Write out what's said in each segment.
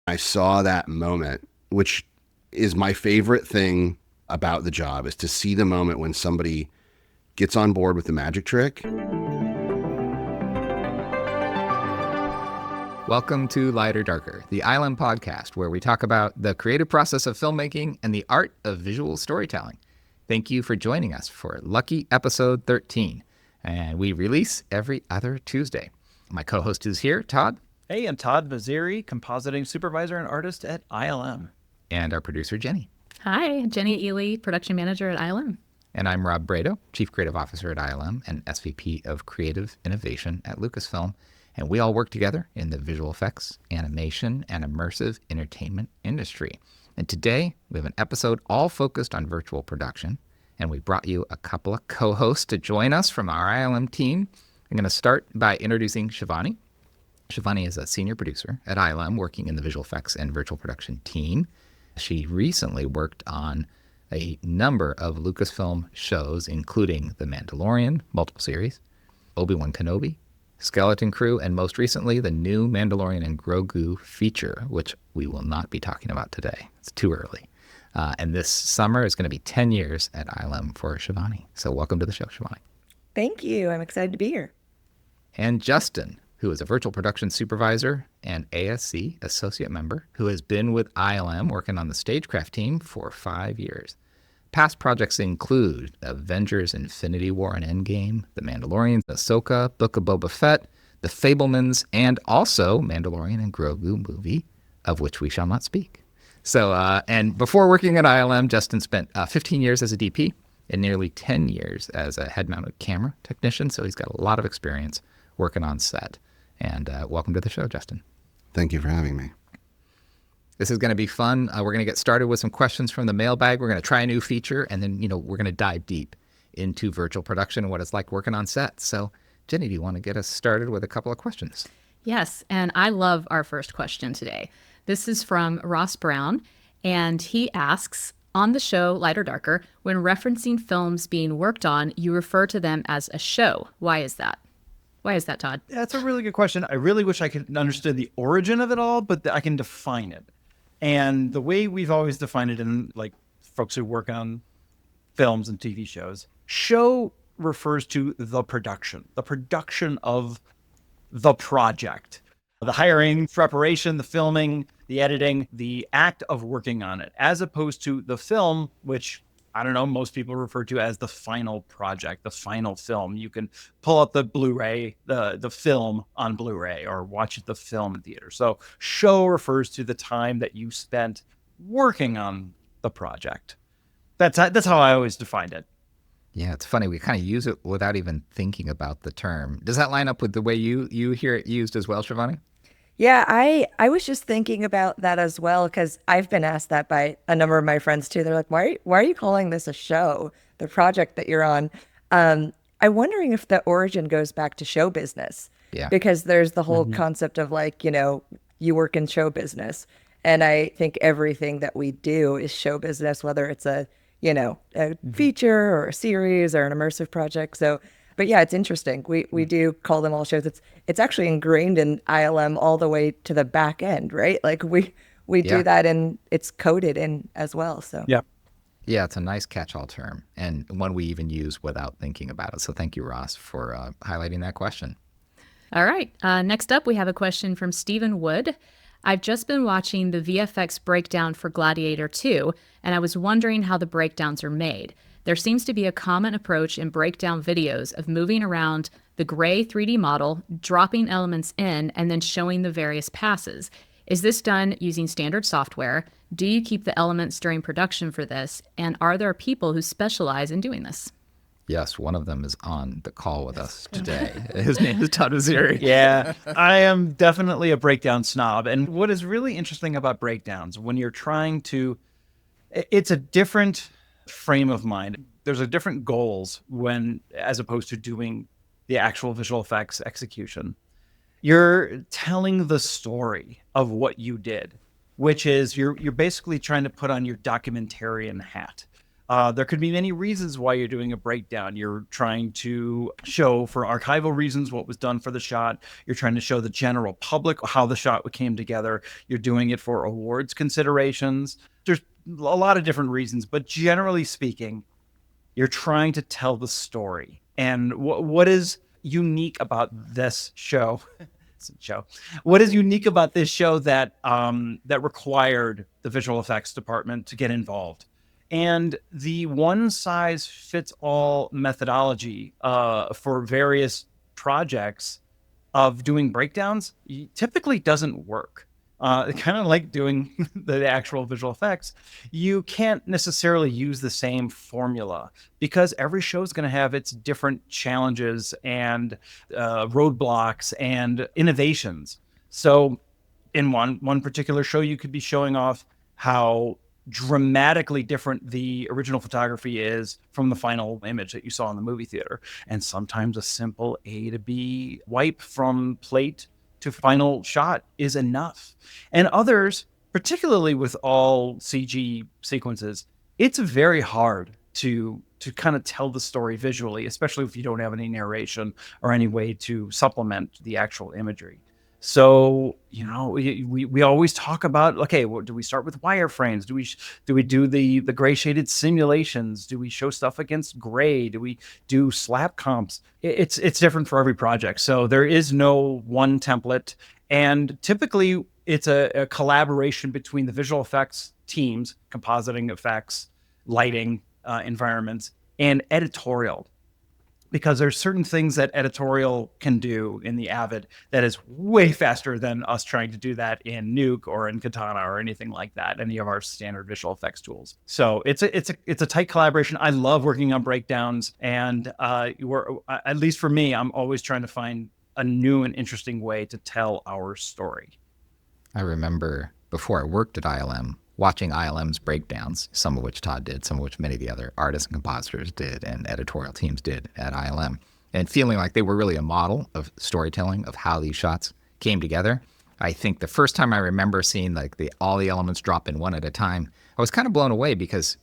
I saw that moment, which is my favorite thing about the job, is to see the moment when somebody gets on board with the magic trick. Welcome to Lighter Darker, the ILM podcast, where we talk about the creative process of filmmaking and the art of visual storytelling. Thank you for joining us for lucky episode 13, and we release every other Tuesday. My co-host is here, Todd. Hey, I'm Todd Jhaveri, compositing supervisor and artist at ILM. And our producer, Jenny. Hi, Jenny Ely, production manager at ILM. And I'm Rob Brado, chief creative officer at ILM and SVP of creative innovation at Lucasfilm. And we all work together in the visual effects, animation, and immersive entertainment industry. And today, we have an episode all focused on virtual production. And we brought you a couple of co-hosts to join us from our ILM team. I'm going to start by introducing Shivani. Shivani is a senior producer at ILM working in the visual effects and virtual production team. She recently worked on a number of Lucasfilm shows, including The Mandalorian, multiple series, Obi-Wan Kenobi, Skeleton Crew, and most recently, the new Mandalorian and Grogu feature, which we will not be talking about today. It's too early. And this summer is going to be 10 years at ILM for Shivani. So welcome to the show, Shivani. Thank you. I'm excited to be here. And Justin, who is a virtual production supervisor and ASC associate member, who has been with ILM working on the StageCraft team for 5 years. Past projects include Avengers Infinity War and Endgame, The Mandalorian, Ahsoka, Book of Boba Fett, The Fabelmans, and also Mandalorian and Grogu movie, of which we shall not speak. So, and before working at ILM, Justin spent 15 years as a DP and nearly 10 years as a head-mounted camera technician, so he's got a lot of experience working on set. And welcome to the show, Justin. Thank you for having me. This is going to be fun. We're going to get started with some questions from the mailbag. We're going to try a new feature, and then, we're going to dive deep into virtual production and what it's like working on set. So, Jenny, do you want to get us started with a couple of questions? Yes, and I love our first question today. This is from Ross Brown, and he asks, on the show Lighter Darker, when referencing films being worked on, you refer to them as a show. Why is that? Why is that, Todd? That's a really good question. I really wish I could understand the origin of it all, but I can define it. And the way we've always defined it in like folks who work on films and TV shows, show refers to the production of the project, the hiring, preparation, the filming, the editing, the act of working on it, as opposed to the film, which I don't know, most people refer to as the final project, the final film. You can pull up the Blu-ray, the film on Blu-ray, or watch the film in theater. So show refers to the time that you spent working on the project. That's how I always defined it. Yeah, it's funny. We kind of use it without even thinking about the term. Does that line up with the way you hear it used as well, Shivani? Yeah, I was just thinking about that as well, because I've been asked that by a number of my friends too. They're like, why are you calling this a show, the project that you're on? I'm wondering if the origin goes back to show business. Yeah. Because there's the whole concept of like, you work in show business. And I think everything that we do is show business, whether it's a feature or a series or an immersive project. So, but yeah, it's interesting. We do call them all shows. It's actually ingrained in ILM all the way to the back end, right? Like we do that, and it's coded in as well. So yeah, it's a nice catch-all term, and one we even use without thinking about it. So thank you, Ross, for highlighting that question. All right. Next up, we have a question from Stephen Wood. I've just been watching the VFX breakdown for Gladiator 2, and I was wondering how the breakdowns are made. There seems to be a common approach in breakdown videos of moving around the gray 3D model, dropping elements in, and then showing the various passes. Is this done using standard software? Do you keep the elements during production for this? And are there people who specialize in doing this? Yes, one of them is on the call with us today. His name is Todd Jhaveri. Yeah, I am definitely a breakdown snob. And what is really interesting about breakdowns, when you're trying to, it's a different frame of mind. There's a different goals as opposed to doing the actual visual effects execution. You're telling the story of what you did, which is you're basically trying to put on your documentarian hat There could be many reasons why you're doing a breakdown. You're trying to show for archival reasons what was done for the shot. You're trying to show the general public how the shot came together. You're doing it for awards considerations. There's a lot of different reasons, but generally speaking, you're trying to tell the story. And what is unique about this show? What is unique about this show that that required the visual effects department to get involved? And the one size fits all methodology for various projects of doing breakdowns typically doesn't work. Kind of like doing the actual visual effects, you can't necessarily use the same formula because every show is going to have its different challenges and roadblocks and innovations. So in one particular show, you could be showing off how dramatically different the original photography is from the final image that you saw in the movie theater. And sometimes a simple A to B wipe from plate to final shot is enough. And others, particularly with all CG sequences, it's very hard to kind of tell the story visually, especially if you don't have any narration or any way to supplement the actual imagery. So, you know, we always talk about, okay, well, do we start with wireframes? Do we do the gray shaded simulations? Do we show stuff against gray? Do we do slap comps? It's different for every project. So there is no one template. And typically it's a collaboration between the visual effects teams, compositing effects, lighting, environments, and editorial. Because there's certain things that editorial can do in the Avid that is way faster than us trying to do that in Nuke or in Katana or anything like that, any of our standard visual effects tools. So it's a tight collaboration. I love working on breakdowns, and at least for me, I'm always trying to find a new and interesting way to tell our story. I remember before I worked at ILM, watching ILM's breakdowns, some of which Todd did, some of which many of the other artists and compositors did and editorial teams did at ILM, and feeling like they were really a model of storytelling, of how these shots came together. I think the first time I remember seeing like all the elements drop in one at a time, I was kind of blown away because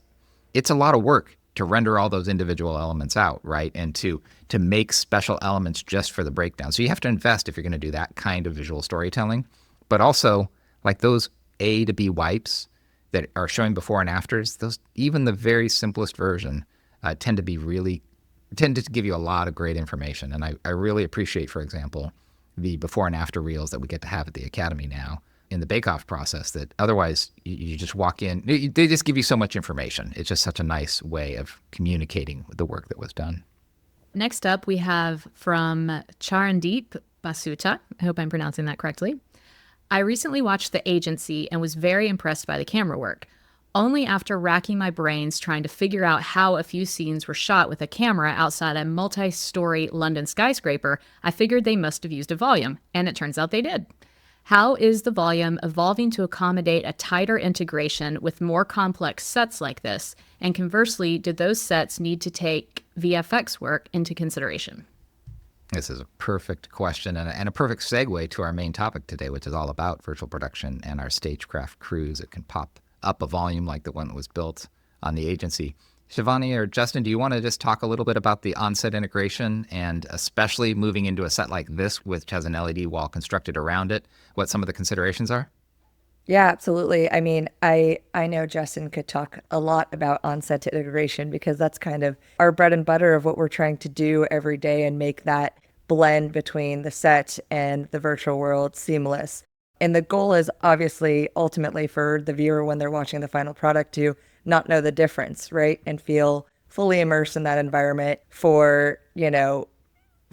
it's a lot of work to render all those individual elements out, right? And to make special elements just for the breakdown. So you have to invest if you're going to do that kind of visual storytelling. But also, like those A to B wipes that are showing before and afters, those, even the very simplest version, tend to give you a lot of great information. And I really appreciate, for example, the before and after reels that we get to have at the Academy now in the bake-off process that otherwise you just walk in. They just give you so much information. It's just such a nice way of communicating the work that was done. Next up, we have from Charandeep Basuta. I hope I'm pronouncing that correctly. I recently watched The Agency and was very impressed by the camera work. Only after racking my brains trying to figure out how a few scenes were shot with a camera outside a multi-story London skyscraper, I figured they must have used a volume, and it turns out they did. How is the volume evolving to accommodate a tighter integration with more complex sets like this? And conversely, did those sets need to take VFX work into consideration? This is a perfect question and a perfect segue to our main topic today, which is all about virtual production and our StageCraft crews that can pop up a volume like the one that was built on The Agency. Shivani or Justin, do you want to just talk a little bit about the on-set integration and especially moving into a set like this, which has an LED wall constructed around it, what some of the considerations are? Yeah, absolutely. I mean, I know Justin could talk a lot about on-set integration because that's kind of our bread and butter of what we're trying to do every day and make that blend between the set and the virtual world seamless. And the goal is obviously ultimately for the viewer when they're watching the final product to not know the difference, right? And feel fully immersed in that environment for,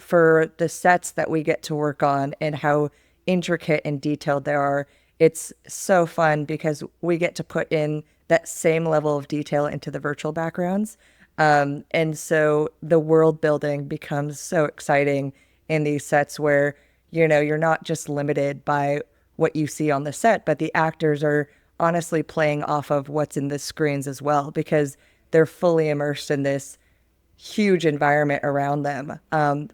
for the sets that we get to work on and how intricate and detailed they are. It's so fun because we get to put in that same level of detail into the virtual backgrounds. And so the world building becomes so exciting in these sets where, you're not just limited by what you see on the set, but the actors are honestly playing off of what's in the screens as well, because they're fully immersed in this huge environment around them,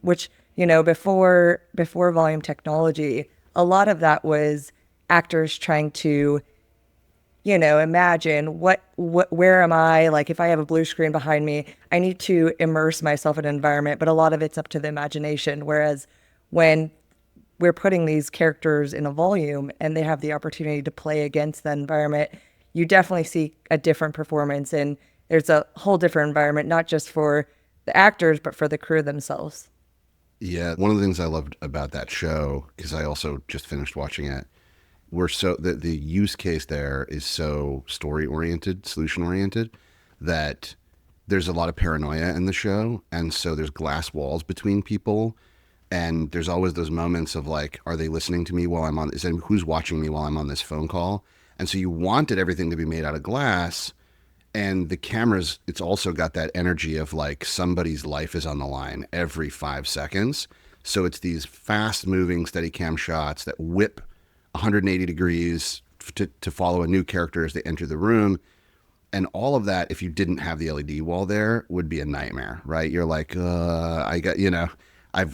which, before volume technology, a lot of that was actors trying to imagine where am I? Like if I have a blue screen behind me, I need to immerse myself in an environment, but a lot of it's up to the imagination. Whereas when we're putting these characters in a volume and they have the opportunity to play against that environment, you definitely see a different performance, and there's a whole different environment, not just for the actors, but for the crew themselves. Yeah, one of the things I loved about that show, because I also just finished watching it, the use case there is so story oriented, solution oriented, that there's a lot of paranoia in the show, and so there's glass walls between people, and there's always those moments of like, are they listening to me while I'm on? Who's watching me while I'm on this phone call? And so you wanted everything to be made out of glass, and the cameras, it's also got that energy of like somebody's life is on the line every 5 seconds. So it's these fast moving steady cam shots that whip 180 degrees to follow a new character as they enter the room. And all of that, if you didn't have the LED wall there, would be a nightmare, right? You're like, I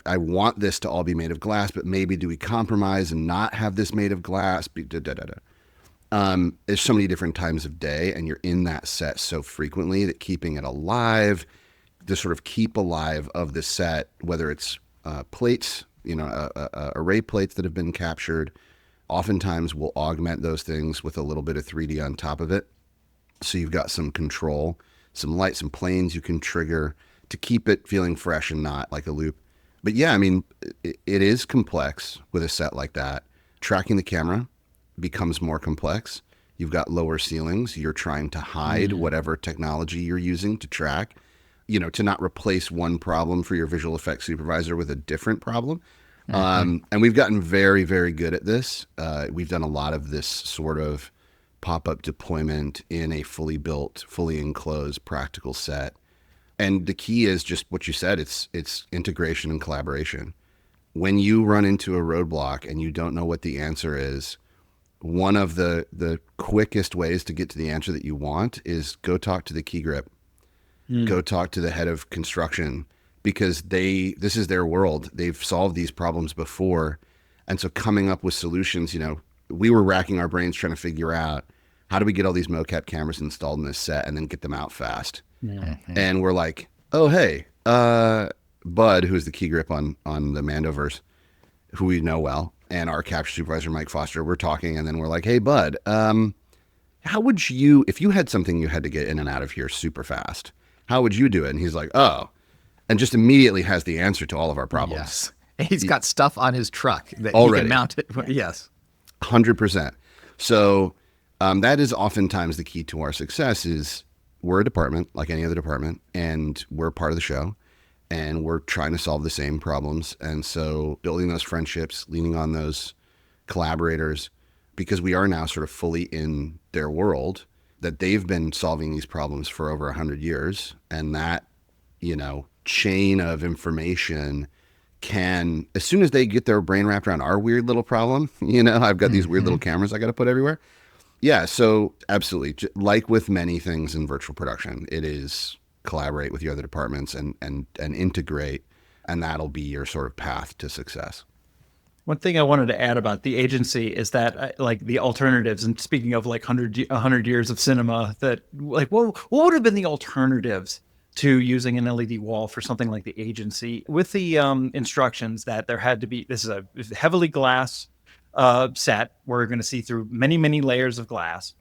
want this to all be made of glass, but maybe do we compromise and not have this made of glass? There's so many different times of day, and you're in that set so frequently that keeping it alive, the sort of keep alive of the set, whether it's plates, array plates that have been captured, oftentimes we'll augment those things with a little bit of 3D on top of it. So you've got some control, some light, some planes you can trigger to keep it feeling fresh and not like a loop. But yeah, I mean, it is complex with a set like that. Tracking the camera becomes more complex. You've got lower ceilings. You're trying to hide whatever technology you're using to track, to not replace one problem for your visual effects supervisor with a different problem. And we've gotten very, very good at this. We've done a lot of this sort of pop-up deployment in a fully built, fully enclosed practical set. And the key is just what you said. It's integration and collaboration. When you run into a roadblock and you don't know what the answer is, one of the quickest ways to get to the answer that you want is go talk to the key grip. Go talk to the head of construction, because this is their world. They've solved these problems before. And so coming up with solutions, we were racking our brains trying to figure out, how do we get all these mocap cameras installed in this set and then get them out fast? And we're like, oh, hey, Bud, who's the key grip on the Mandoverse, who we know well, and our capture supervisor, Mike Foster, we're talking, and then we're like, hey, Bud, how would you, if you had something you had to get in and out of here super fast, how would you do it? And he's like, oh, and just immediately has the answer to all of our problems. Yes. He's got stuff on his truck that already. He can mount it. Yes. 100%. So that is oftentimes the key to our success is we're a department like any other department, and we're part of the show, and we're trying to solve the same problems. And so building those friendships, leaning on those collaborators, because we are now sort of fully in their world, that they've been solving these problems for over 100 years. And that, chain of information can, as soon as they get their brain wrapped around our weird little problem, I've got these weird little cameras I got to put everywhere. Yeah. So absolutely. Like with many things in virtual production, it is collaborate with your other departments and integrate, and that'll be your sort of path to success. One thing I wanted to add about the agency is that like the alternatives, and speaking of like 100 years of cinema, that like what would have been the alternatives to using an LED wall for something like the agency, with the instructions that there had to be, this is a heavily glass set where we're going to see through many, many layers of glass.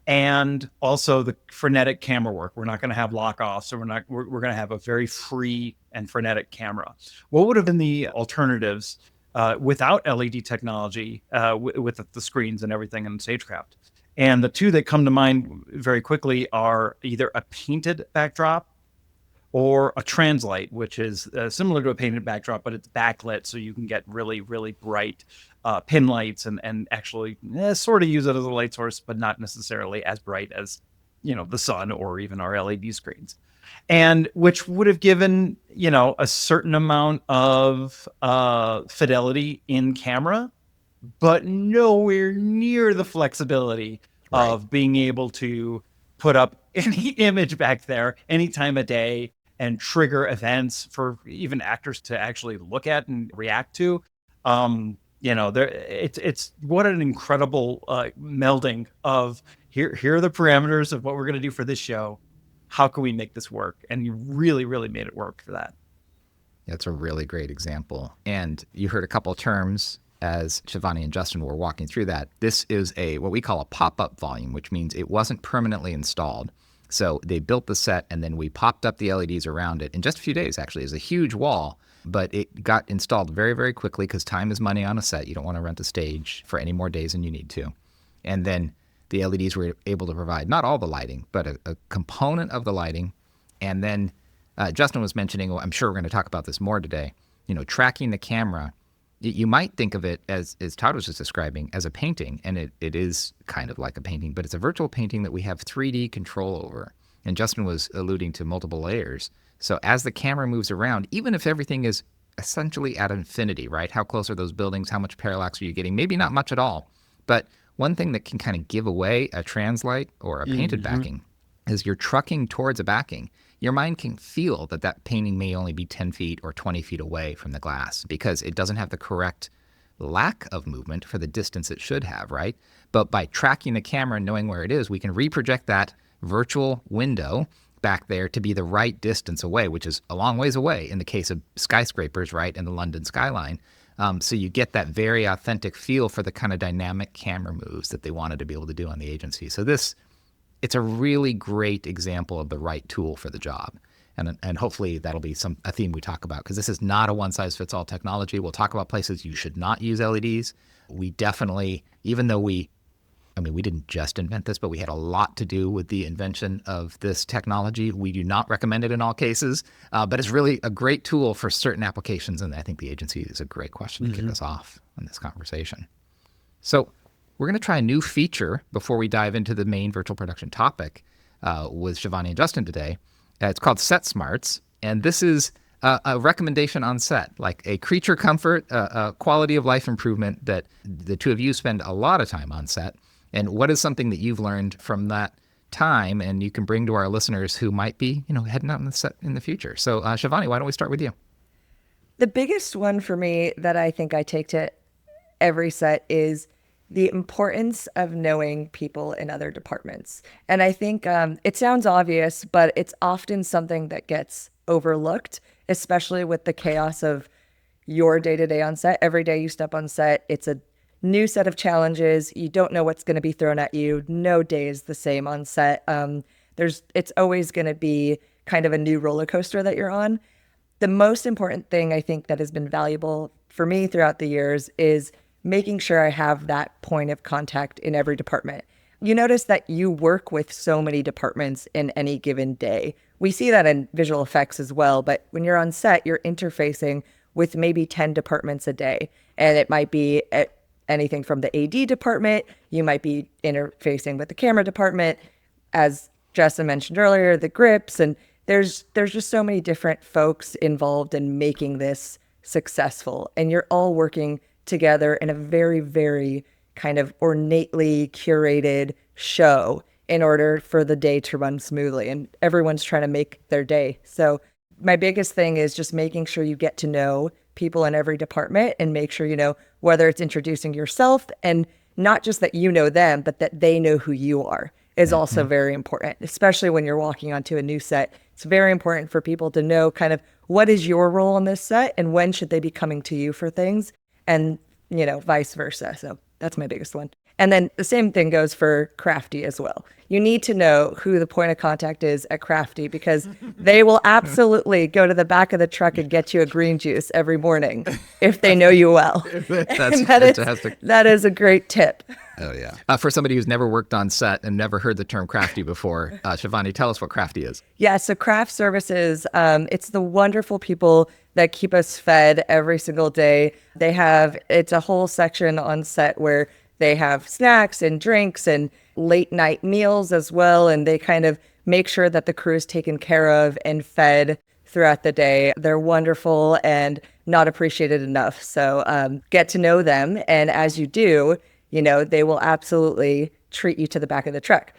And also the frenetic camera work. We're not going to have lock-offs, so we're going to have a very free and frenetic camera. What would have been the alternatives without LED technology, with the screens and everything in StageCraft? And the two that come to mind very quickly are either a painted backdrop or a translite, which is similar to a painted backdrop, but it's backlit, so you can get really, really bright pin lights and actually sort of use it as a light source, but not necessarily as bright as, the sun or even our LED screens. And which would have given, a certain amount of fidelity in camera, but nowhere near the flexibility of being able to put up any image back there any time of day and trigger events for even actors to actually look at and react to. It's what an incredible melding of here are the parameters of what we're going to do for this show. How can we make this work? And you really, really made it work for that. That's a really great example. And you heard a couple of terms as Shivani and Justin were walking through that. This is what we call a pop-up volume, which means it wasn't permanently installed. So they built the set and then we popped up the LEDs around it in just a few days, actually. It's a huge wall, but it got installed very, very quickly because time is money on a set. You don't want to rent a stage for any more days than you need to. And then the LEDs were able to provide not all the lighting, but a component of the lighting. And then Justin was mentioning, I'm sure we're going to talk about this more today, tracking the camera. You might think of it as Todd was just describing, as a painting, and it is kind of like a painting, but it's a virtual painting that we have 3D control over. And Justin was alluding to multiple layers. So as the camera moves around, even if everything is essentially at infinity, right? How close are those buildings? How much parallax are you getting? Maybe not much at all. But one thing that can kind of give away a translight or a painted backing is you're trucking towards a backing. Your mind can feel that painting may only be 10 feet or 20 feet away from the glass because it doesn't have the correct lack of movement for the distance it should have, right? But by tracking the camera and knowing where it is, we can reproject that virtual window back there to be the right distance away, which is a long ways away in the case of skyscrapers, right, and the London skyline. So you get that very authentic feel for the kind of dynamic camera moves that they wanted to be able to do on the agency. So it's a really great example of the right tool for the job. And hopefully that'll be a theme we talk about, because this is not a one-size-fits-all technology. We'll talk about places you should not use LEDs. We definitely, even though we didn't just invent this, but we had a lot to do with the invention of this technology. We do not recommend it in all cases, but it's really a great tool for certain applications. And I think the agency is a great question to kick us off on this conversation. So we're going to try a new feature before we dive into the main virtual production topic with Shivani and Justin today. It's called Set Smarts, and this is a recommendation on set, like a creature comfort, a quality of life improvement that the two of you spend a lot of time on set. And what is something that you've learned from that time and you can bring to our listeners who might be, heading out on the set in the future? So Shivani, why don't we start with you? The biggest one for me that I think I take to every set is the importance of knowing people in other departments. And I think it sounds obvious, but it's often something that gets overlooked, especially with the chaos of your day-to-day on set. Every day you step on set, it's a new set of challenges. You don't know what's going to be thrown at you. No day is the same on set. It's always going to be kind of a new roller coaster that you're on. The most important thing I think that has been valuable for me throughout the years is making sure I have that point of contact in every department. You notice that you work with so many departments in any given day. We see that in visual effects as well, but when you're on set, you're interfacing with maybe 10 departments a day. And it might be anything from the AD department, you might be interfacing with the camera department, as Justin mentioned earlier, the grips, and there's just so many different folks involved in making this successful. And you're all working together in a very, very kind of ornately curated show in order for the day to run smoothly. And everyone's trying to make their day. So my biggest thing is just making sure you get to know people in every department and make sure you know whether it's introducing yourself, and not just that you know them, but that they know who you are is also very important, especially when you're walking onto a new set. It's very important for people to know kind of what is your role on this set and when should they be coming to you for things, and vice versa. So that's my biggest one. And then the same thing goes for Crafty as well. You need to know who the point of contact is at Crafty, because they will absolutely go to the back of the truck and get you a green juice every morning if they know you well. That's fantastic. That is a great tip. Oh, yeah. For somebody who's never worked on set and never heard the term Crafty before, Shivani, tell us what Crafty is. Yeah, so craft services, it's the wonderful people that keep us fed every single day. It's a whole section on set where they have snacks and drinks and late night meals as well. And they kind of make sure that the crew is taken care of and fed throughout the day. They're wonderful and not appreciated enough. So get to know them. And as you do, they will absolutely treat you to the back of the truck.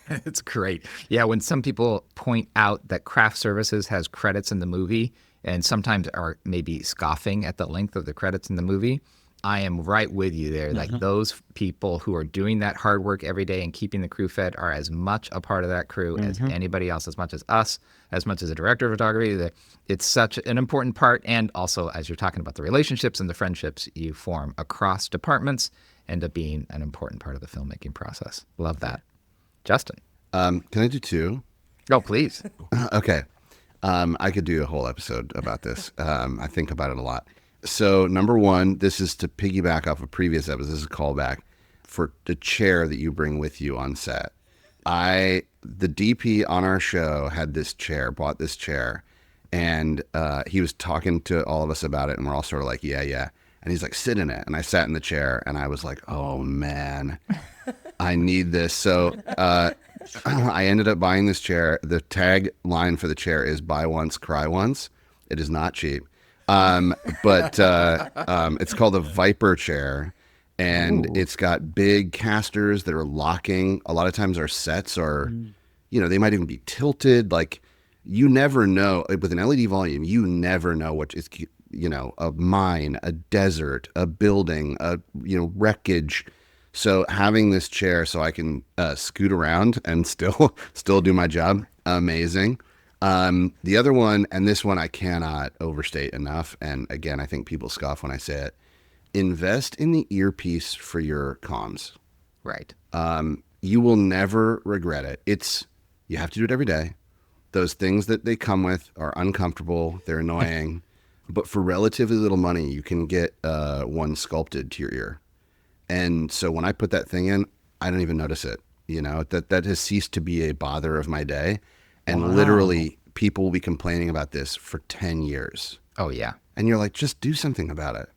It's great. Yeah, when some people point out that craft services has credits in the movie and sometimes are maybe scoffing at the length of the credits in the movie, I am right with you there. Like those people who are doing that hard work every day and keeping the crew fed are as much a part of that crew as anybody else, as much as us, as much as a director of photography. It's such an important part. And also, as you're talking about the relationships and the friendships you form across departments, end up being an important part of the filmmaking process. Love that. Justin. Can I do two? Oh, please. Okay. I could do a whole episode about this. I think about it a lot. So number one, this is to piggyback off a previous episode. This is a callback for the chair that you bring with you on set. The DP on our show had this chair, bought this chair, and he was talking to all of us about it, and we're all sort of like, yeah. And he's like, sit in it. And I sat in the chair, and I was like, oh, man, I need this. So I ended up buying this chair. The tagline for the chair is buy once, cry once. It is not cheap. But it's called a Vyper chair, and it's got big casters that are locking. A lot of times our sets are, they might even be tilted. Like, you never know with an LED volume, you never know what is, a mine, a desert, a building, wreckage. So having this chair so I can scoot around and still do my job, amazing. The other one, and this one I cannot overstate enough, and again, I think people scoff when I say it, invest in the earpiece for your comms. Right. You will never regret it. You have to do it every day. Those things that they come with are uncomfortable, they're annoying, but for relatively little money, you can get one sculpted to your ear. And so when I put that thing in, I don't even notice it. That has ceased to be a bother of my day. And literally, people will be complaining about this for 10 years. Oh, yeah. And you're like, just do something about it,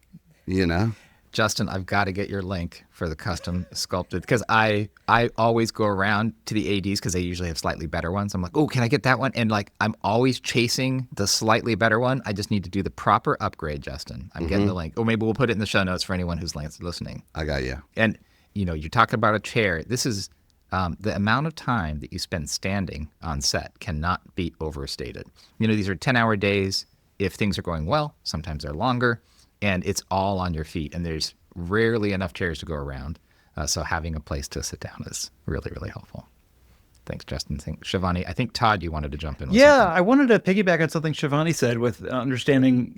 Justin, I've got to get your link for the custom sculpted, because I always go around to the ADs because they usually have slightly better ones. I'm like, oh, can I get that one? And like, I'm always chasing the slightly better one. I just need to do the proper upgrade, Justin. I'm getting the link. Or maybe we'll put it in the show notes for anyone who's listening. I got you. And, you're talking about a chair. This is... the amount of time that you spend standing on set cannot be overstated. These are 10-hour days. If things are going well, sometimes they're longer, and it's all on your feet, and there's rarely enough chairs to go around. So having a place to sit down is really, really helpful. Thanks, Justin. Thanks, Shivani. I think, Todd, you wanted to jump in with something. I wanted to piggyback on something Shivani said with understanding,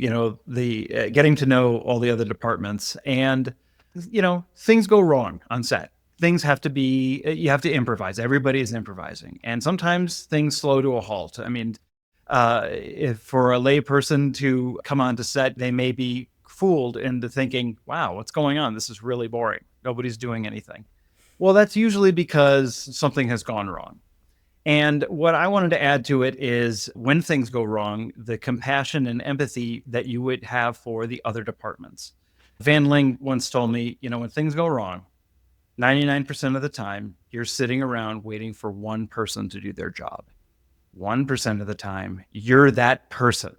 the getting to know all the other departments. And, things go wrong on set. Things have to be, you have to improvise. Everybody is improvising. And sometimes things slow to a halt. I mean, if for a lay person to come onto set, they may be fooled into thinking, wow, what's going on? This is really boring. Nobody's doing anything. Well, that's usually because something has gone wrong. And what I wanted to add to it is when things go wrong, the compassion and empathy that you would have for the other departments. Van Ling once told me, when things go wrong, 99% of the time, you're sitting around waiting for one person to do their job. 1% of the time, you're that person.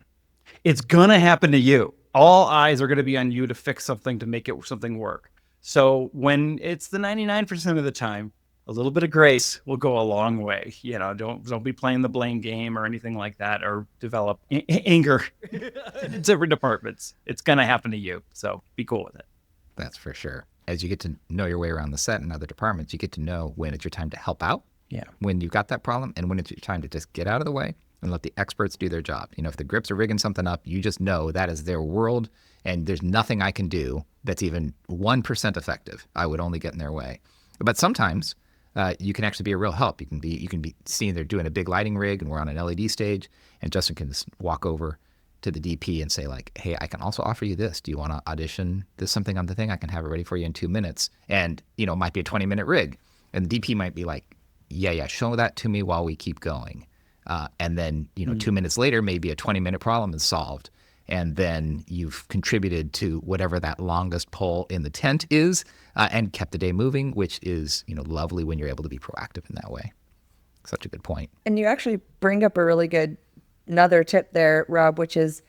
It's going to happen to you. All eyes are going to be on you to fix something, to make something work. So when it's the 99% of the time, a little bit of grace will go a long way. Don't be playing the blame game or anything like that, or develop anger in different departments. It's going to happen to you. So be cool with it. That's for sure. As you get to know your way around the set and other departments, you get to know when it's your time to help out, when you've got that problem, and when it's your time to just get out of the way and let the experts do their job. If the grips are rigging something up, you just know that is their world, and there's nothing I can do that's even 1% effective. I would only get in their way. But sometimes you can actually be a real help. You can be seeing they're doing a big lighting rig, and we're on an LED stage, and Justin can just walk over to the DP and say, like, hey, I can also offer you this. Do you want to audition this something on the thing? I can have it ready for you in 2 minutes. And, it might be a 20-minute rig. And the DP might be like, yeah, show that to me while we keep going. And then, 2 minutes later, maybe a 20-minute problem is solved. And then you've contributed to whatever that longest pole in the tent is, and kept the day moving, which is, lovely when you're able to be proactive in that way. Such a good point. And you actually bring up a really good another tip there, Rob, which is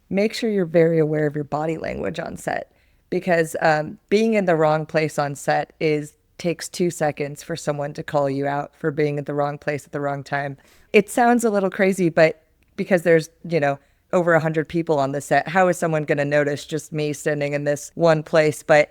make sure you're very aware of your body language on set, because being in the wrong place on set takes 2 seconds for someone to call you out for being at the wrong place at the wrong time. It sounds a little crazy, but because there's, over 100 people on the set. How is someone going to notice just me standing in this one place? But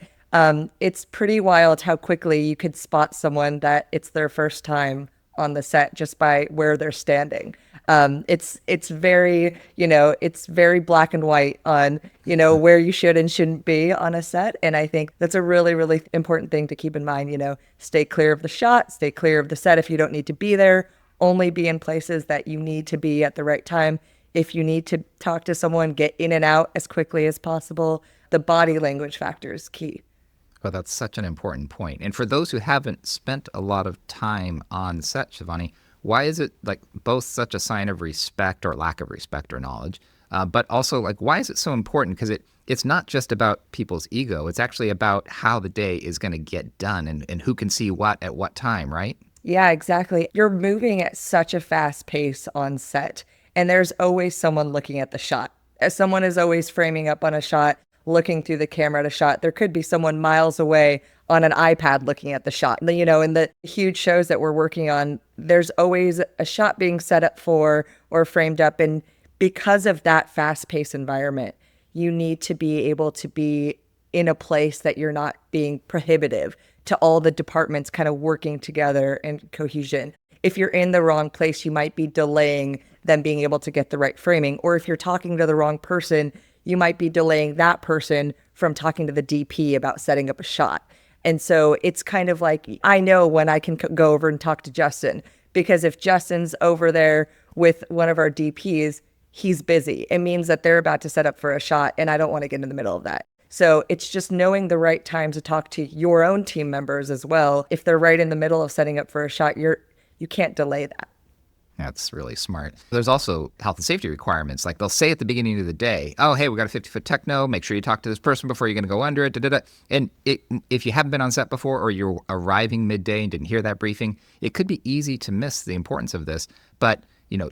it's pretty wild how quickly you could spot someone that it's their first time on the set just by where they're standing. It's very, it's very black and white on, where you should and shouldn't be on a set. And I think that's a really, really important thing to keep in mind. Stay clear of the shot, stay clear of the set if you don't need to be there. Only be in places that you need to be at the right time. If you need to talk to someone, get in and out as quickly as possible. The body language factor is key. Well, that's such an important point. And for those who haven't spent a lot of time on set, Shivani, why is it like both such a sign of respect or lack of respect or knowledge, but also like why is it so important? Because it's not just about people's ego. It's actually about how the day is going to get done and who can see what at what time, right? Yeah, exactly. You're moving at such a fast pace on set, and there's always someone looking at the shot. As someone is always framing up on a shot, looking through the camera at a shot. There could be someone miles away on an iPad looking at the shot. In the huge shows that we're working on, there's always a shot being set up for or framed up. And because of that fast-paced environment, you need to be able to be in a place that you're not being prohibitive to all the departments kind of working together in cohesion. If you're in the wrong place, you might be delaying them being able to get the right framing. Or if you're talking to the wrong person, you might be delaying that person from talking to the DP about setting up a shot. And so it's kind of like, I know when I can go over and talk to Justin, because if Justin's over there with one of our DPs, he's busy. It means that they're about to set up for a shot, and I don't want to get in the middle of that. So it's just knowing the right time to talk to your own team members as well. If they're right in the middle of setting up for a shot, you can't delay that. That's really smart. There's also health and safety requirements. Like they'll say at the beginning of the day, oh, hey, we got a 50-foot techno. Make sure you talk to this person before you're going to go under it. Da, da, da. And if you haven't been on set before or you're arriving midday and didn't hear that briefing, it could be easy to miss the importance of this. But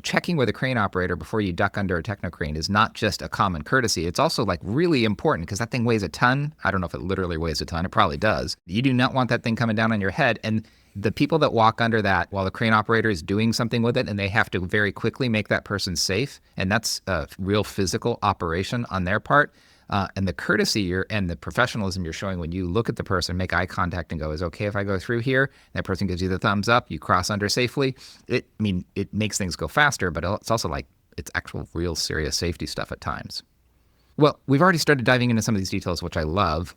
checking with a crane operator before you duck under a techno crane is not just a common courtesy. It's also like really important because that thing weighs a ton. I don't know if it literally weighs a ton. It probably does. You do not want that thing coming down on your head. And the people that walk under that while the crane operator is doing something with it and they have to very quickly make that person safe, and that's a real physical operation on their part. And the courtesy and the professionalism you're showing when you look at the person, make eye contact and go, is it okay if I go through here? That person gives you the thumbs up, you cross under safely. It makes things go faster, but it's also like it's actual real serious safety stuff at times. Well, we've already started diving into some of these details, which I love.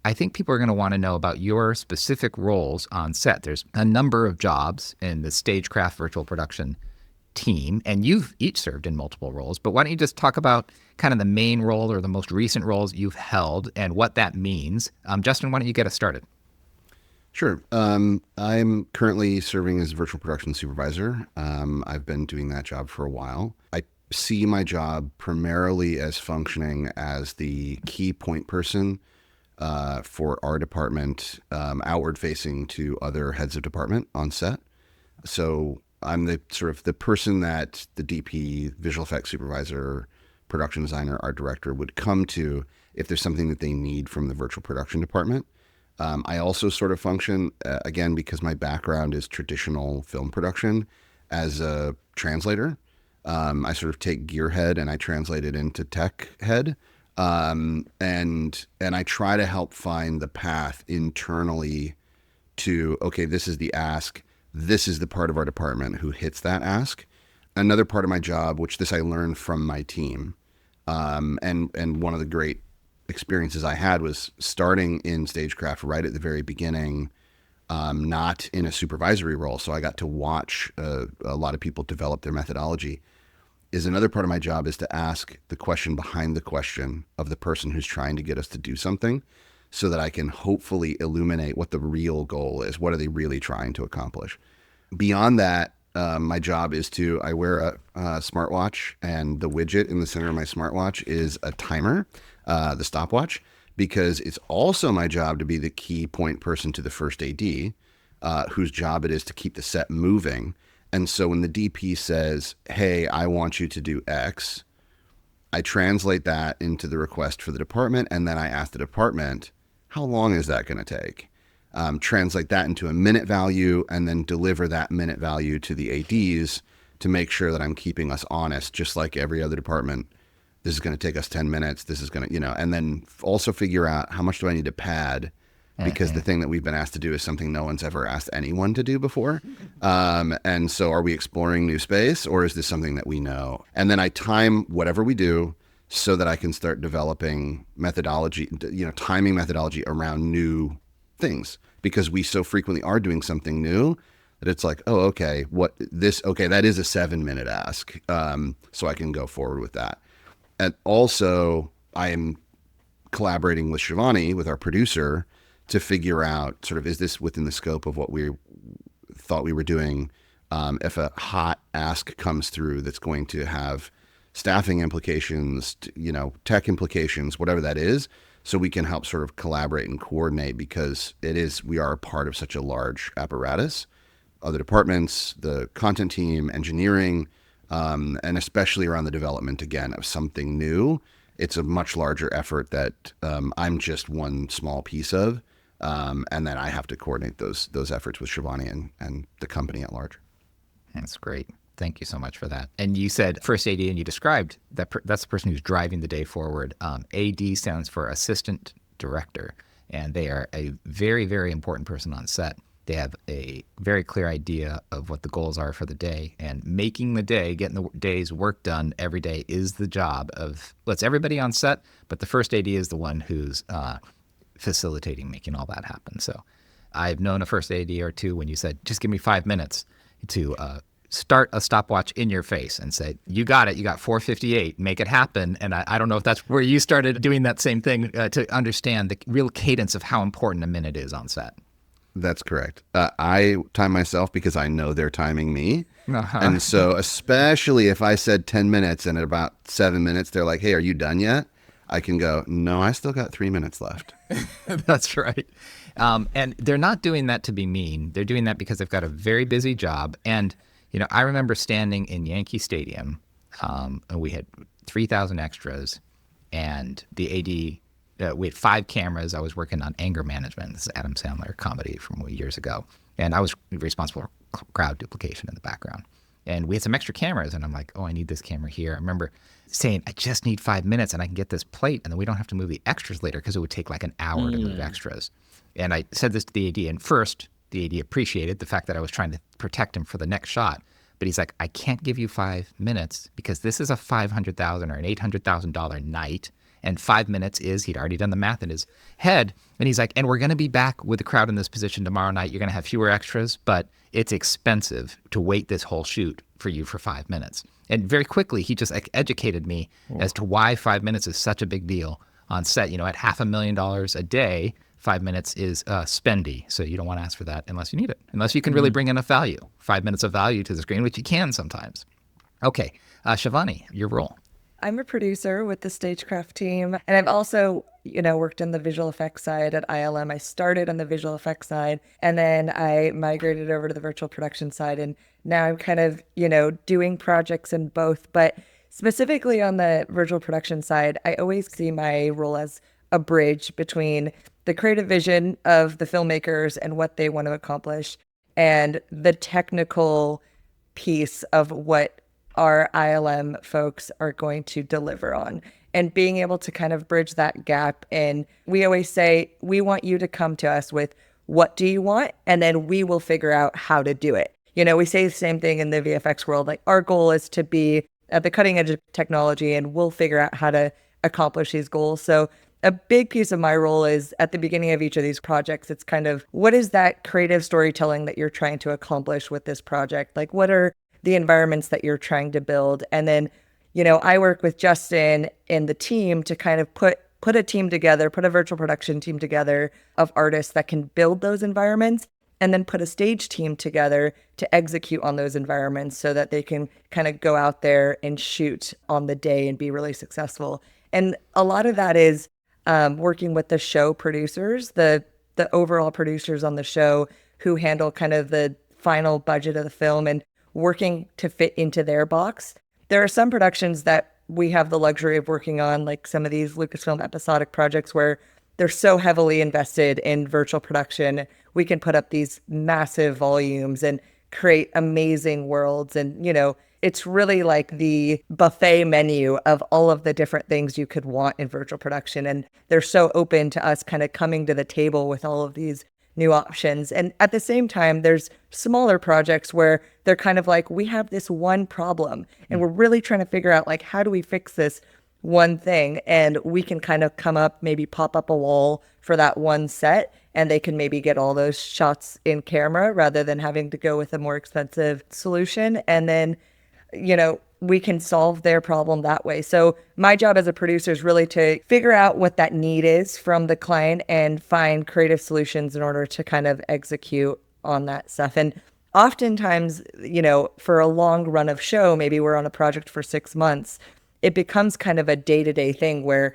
I think people are going to want to know about your specific roles on set. There's a number of jobs in the StageCraft virtual production team, and you've each served in multiple roles. But why don't you just talk about kind of the main role or the most recent roles you've held and what that means? Justin, why don't you get us started? Sure. I'm currently serving as virtual production supervisor. I've been doing that job for a while. I see my job primarily as functioning as the key point person for our department, outward facing to other heads of department on set. So I'm the sort of the person that the DP, visual effects supervisor, production designer, art director would come to if there's something that they need from the virtual production department. I also sort of function, again, because my background is traditional film production, as a translator. I sort of take gearhead and I translate it into tech head. And I try to help find the path internally to, okay, this is the ask. This is the part of our department who hits that ask. Another part of my job, which this I learned from my team, and one of the great experiences I had was starting in StageCraft right at the very beginning, not in a supervisory role. So I got to watch a lot of people develop their methodology. Is another part of my job is to ask the question behind the question of the person who's trying to get us to do something so that I can hopefully illuminate what the real goal is. What are they really trying to accomplish? Beyond that, my job is I wear a smartwatch, and the widget in the center of my smartwatch is a timer, the stopwatch, because it's also my job to be the key point person to the first AD, whose job it is to keep the set moving. And so when the DP says, hey, I want you to do X, I translate that into the request for the department, and then I ask the department, how long is that going to take? Translate that into a minute value, and then deliver that minute value to the ADs to make sure that I'm keeping us honest, just like every other department. This is going to take us 10 minutes. This is going to, and then also figure out how much do I need to pad, because the thing that we've been asked to do is something no one's ever asked anyone to do before. And so are we exploring new space, or is this something that we know? And then I time whatever we do so that I can start developing methodology, timing methodology around new things, because we so frequently are doing something new that it's like, oh, okay, that is a 7-minute ask. So I can go forward with that. And also I am collaborating with Shivani, with our producer, to figure out sort of, is this within the scope of what we thought we were doing? If a hot ask comes through that's going to have staffing implications, tech implications, whatever that is, so we can help sort of collaborate and coordinate, because we are a part of such a large apparatus. Other departments, the content team, engineering, and especially around the development, again, of something new. It's a much larger effort that I'm just one small piece of. And then I have to coordinate those efforts with Shivani and the company at large. That's great. Thank you so much for that. And you said first AD, and you described that's the person who's driving the day forward. AD stands for Assistant Director, and they are a very, very important person on set. They have a very clear idea of what the goals are for the day, and making the day, getting the day's work done every day is the job of, let's everybody on set, but the first AD is the one who's facilitating making all that happen. So I've known a first AD or two when you said, just give me 5 minutes to start a stopwatch in your face and say, you got it, you got 4:58, make it happen. And I don't know if that's where you started doing that same thing to understand the real cadence of how important a minute is on set. That's correct. I time myself because I know they're timing me. And so especially if I said 10 minutes and at about 7 minutes, they're like, hey, are you done yet? I can go, no, I still got 3 minutes left. That's right. And they're not doing that to be mean. They're doing that because they've got a very busy job. And, I remember standing in Yankee Stadium, and we had 3,000 extras, and the AD, we had 5 cameras. I was working on Anger Management. This is Adam Sandler comedy from years ago. And I was responsible for crowd duplication in the background. And we had some extra cameras, and I'm like, oh, I need this camera here. I remember saying, I just need 5 minutes and I can get this plate, and then we don't have to move the extras later, because it would take like an hour to move extras. And I said this to the AD, and first the AD appreciated the fact that I was trying to protect him for the next shot. But he's like, I can't give you 5 minutes because this is a $500,000 or an $800,000 night. And 5 minutes is, he'd already done the math in his head. And he's like, and we're going to be back with the crowd in this position tomorrow night. You're going to have fewer extras, but it's expensive to wait this whole shoot for you for 5 minutes. And very quickly, he just educated me as to why 5 minutes is such a big deal on set. At $500,000 a day, 5 minutes is spendy. So you don't want to ask for that unless you need it, unless you can really bring enough value, 5 minutes of value to the screen, which you can sometimes. Okay, Shivani, your role. I'm a producer with the StageCraft team, and I've also, worked in the visual effects side at ILM. I started on the visual effects side, and then I migrated over to the virtual production side, and now I'm kind of, doing projects in both. But specifically on the virtual production side, I always see my role as a bridge between the creative vision of the filmmakers and what they want to accomplish, and the technical piece of what our ILM folks are going to deliver on, and being able to kind of bridge that gap. And we always say, we want you to come to us with, what do you want? And then we will figure out how to do it. We say the same thing in the VFX world, like our goal is to be at the cutting edge of technology, and we'll figure out how to accomplish these goals. So a big piece of my role is at the beginning of each of these projects, it's kind of, what is that creative storytelling that you're trying to accomplish with this project? Like, what are the environments that you're trying to build? And then, I work with Justin and the team to kind of put a team together, put a virtual production team together of artists that can build those environments, and then put a stage team together to execute on those environments so that they can kind of go out there and shoot on the day and be really successful. And a lot of that is working with the show producers, the overall producers on the show, who handle kind of the final budget of the film and working to fit into their box. There are some productions that we have the luxury of working on, like some of these Lucasfilm episodic projects where they're so heavily invested in virtual production. We can put up these massive volumes and create amazing worlds and, it's really like the buffet menu of all of the different things you could want in virtual production. And they're so open to us kind of coming to the table with all of these new options. And at the same time, there's smaller projects where they're kind of like, we have this one problem and we're really trying to figure out like, how do we fix this one thing? And we can kind of come up, maybe pop up a wall for that one set, and they can maybe get all those shots in camera rather than having to go with a more expensive solution. And then, we can solve their problem that way. So my job as a producer is really to figure out what that need is from the client and find creative solutions in order to kind of execute on that stuff. And oftentimes, for a long run of show, maybe we're on a project for 6 months, it becomes kind of a day-to-day thing where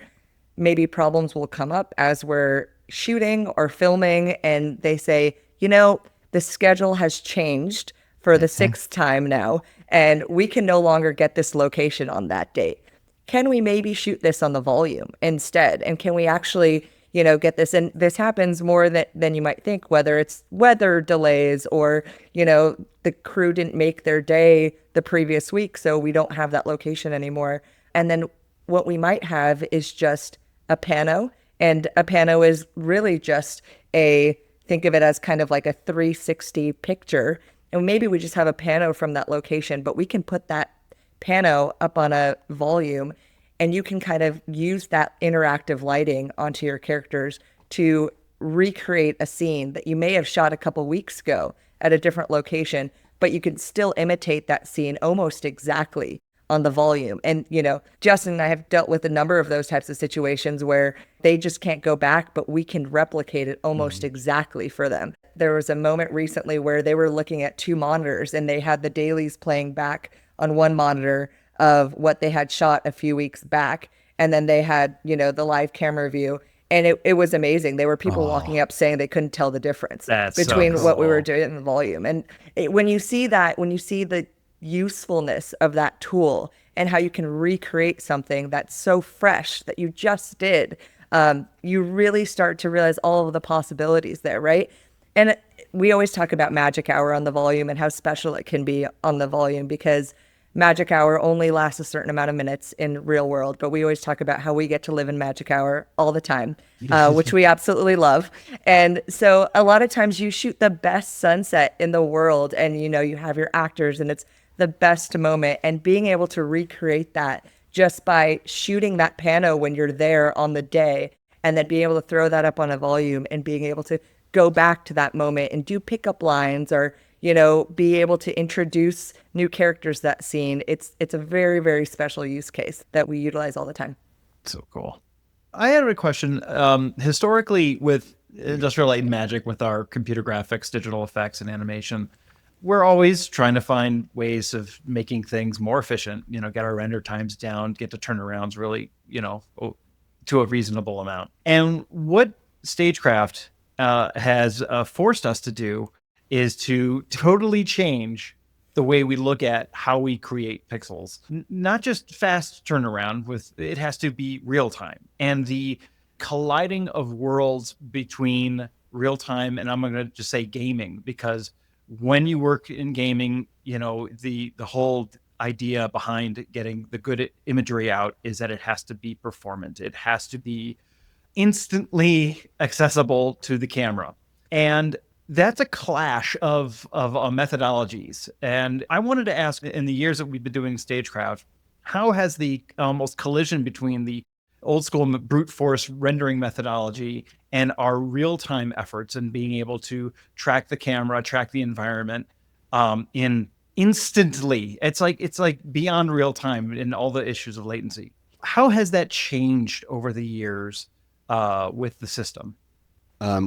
maybe problems will come up as we're shooting or filming, and they say, the schedule has changed for the 6th time now, and we can no longer get this location on that date. Can we maybe shoot this on the volume instead? And can we actually, get this? And this happens more than you might think, whether it's weather delays or, the crew didn't make their day the previous week, so we don't have that location anymore. And then what we might have is just a pano, and a pano is really just think of it as kind of like a 360 picture. And maybe we just have a pano from that location, but we can put that pano up on a volume, and you can kind of use that interactive lighting onto your characters to recreate a scene that you may have shot a couple weeks ago at a different location, but you can still imitate that scene almost exactly on the volume. And, Justin and I have dealt with a number of those types of situations where they just can't go back, but we can replicate it almost exactly for them. There was a moment recently where they were looking at 2 monitors, and they had the dailies playing back on one monitor of what they had shot a few weeks back. And then they had, the live camera view. And it was amazing. There were people walking up saying they couldn't tell the difference between what we were doing and the volume. And when you see the usefulness of that tool and how you can recreate something that's so fresh that you just did, you really start to realize all of the possibilities there, right? And we always talk about magic hour on the volume and how special it can be on the volume, because magic hour only lasts a certain amount of minutes in real world, but we always talk about how we get to live in magic hour all the time, which we absolutely love. And so a lot of times you shoot the best sunset in the world, and you have your actors, and it's the best moment, and being able to recreate that just by shooting that pano when you're there on the day, and then being able to throw that up on a volume and being able to go back to that moment and do pickup lines, or be able to introduce new characters that scene. It's a very, very special use case that we utilize all the time. So cool. I had a question. Historically, with Industrial Light and Magic, with our computer graphics, digital effects, and animation, we're always trying to find ways of making things more efficient, get our render times down, get the turnarounds really, to a reasonable amount. And what StageCraft has forced us to do is to totally change the way we look at how we create pixels. Not just fast turnaround, it has to be real time. And the colliding of worlds between real time, and I'm going to just say gaming, because when you work in gaming, the whole idea behind getting the good imagery out is that it has to be performant. It has to be instantly accessible to the camera. And that's a clash of methodologies. And I wanted to ask, in the years that we've been doing StageCraft, how has the almost collision between the old school brute force rendering methodology and our real-time efforts and being able to track the camera, track the environment in instantly, it's like beyond real time in all the issues of latency. How has that changed over the years with the system?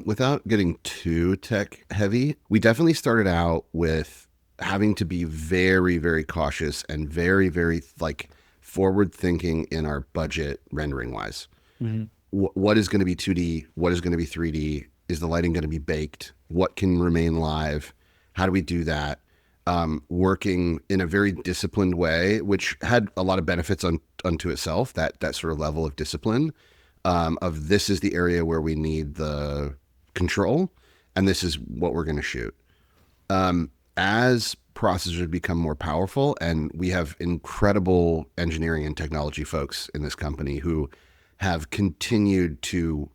Without getting too tech heavy, we definitely started out with having to be very, very cautious and very, very forward thinking in our budget rendering wise. Mm-hmm. What is going to be 2D? What is going to be 3D? Is the lighting going to be baked? What can remain live? How do we do that? Working in a very disciplined way, which had a lot of benefits unto itself, that sort of level of discipline. Of this is the area where we need the control, and this is what we're going to shoot. as processors become more powerful, and we have incredible engineering and technology folks in this company who have continued to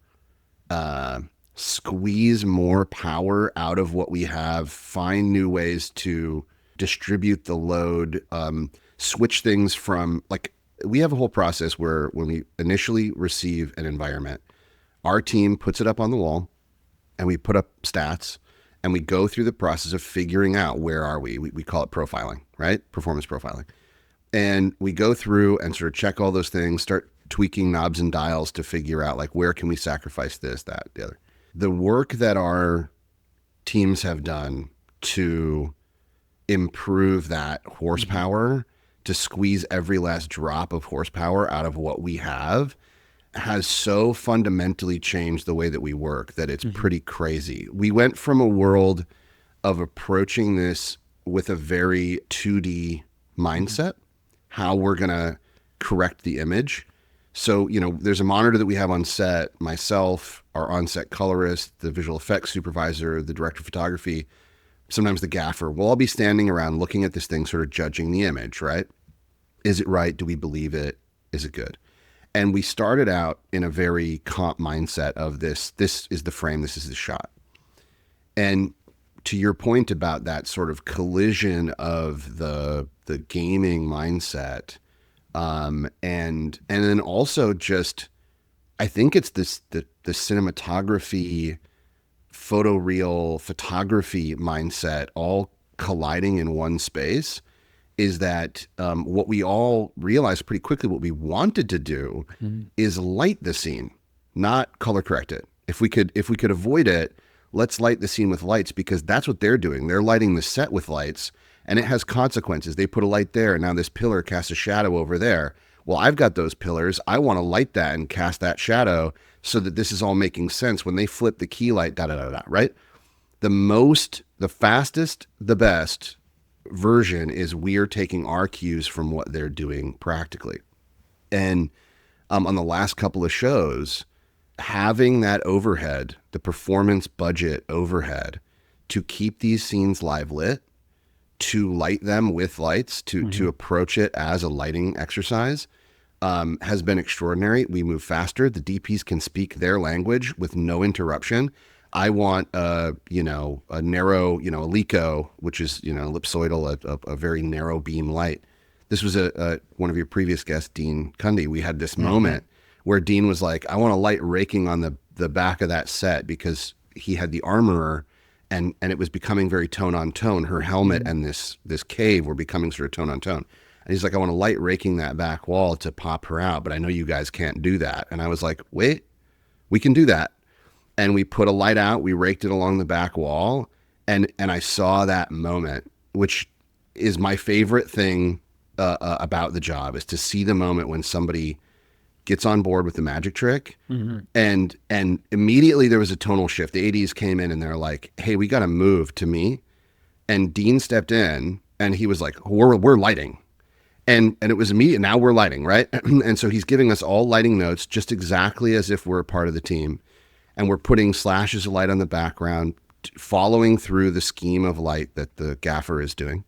squeeze more power out of what we have, find new ways to distribute the load, switch things from, like, we have a whole process where when we initially receive an environment, our team puts it up on the wall and we put up stats and we go through the process of figuring out where are we. We call it profiling, right? Performance profiling. And we go through and sort of check all those things, start tweaking knobs and dials to figure out, like, where can we sacrifice this, that, the other. The work that our teams have done to improve that horsepower, to squeeze every last drop of horsepower out of what we have, has so fundamentally changed the way that we work that it's pretty crazy. We went from a world of approaching this with a very 2D mindset, how we're going to correct the image. So, you know, there's a monitor that we have on set, myself, our on-set colorist, the visual effects supervisor, the director of photography, sometimes the gaffer. We'll all be standing around looking at this thing, sort of judging the image, right? Is it right? Do we believe it? Is it good? And we started out in a very comp mindset of this is the frame, this is the shot. And to your point about that sort of collision of the gaming mindset, and then also just, I think it's the cinematography, photoreal photography mindset all colliding in one space, is that what we all realized pretty quickly, what we wanted to do is light the scene, not color correct it. If we could avoid it, let's light the scene with lights, because that's what they're doing. They're lighting the set with lights, and it has consequences. They put a light there, and now this pillar casts a shadow over there. Well, I've got those pillars. I want to light that and cast that shadow so that this is all making sense. When they flip the key light, right? The fastest, the best version is we're taking our cues from what they're doing practically. And on the last couple of shows, having that overhead, the performance budget overhead, to keep these scenes live lit, to light them with lights, to approach it as a lighting exercise, has been extraordinary. We move faster. The DPs can speak their language with no interruption. I want a narrow, a LECO, which is, ellipsoidal, a very narrow beam light. This was one of your previous guests, Dean Cundy. We had this moment where Dean was like, I want a light raking on the back of that set, because he had the armorer, and it was becoming very tone on tone. Her helmet and this cave were becoming sort of tone on tone. And he's like, I want a light raking that back wall to pop her out, but I know you guys can't do that. And I was like, wait, we can do that. And we put a light out, we raked it along the back wall, and I saw that moment, which is my favorite thing about the job, is to see the moment when somebody gets on board with the magic trick. And immediately there was a tonal shift. The ADs came in and they're like, hey, we got to move to me. And Dean stepped in and he was like, we're lighting. And it was immediate. Now we're lighting, right? And so he's giving us all lighting notes, just exactly as if we're a part of the team. And we're putting slashes of light on the background, following through the scheme of light that the gaffer is doing.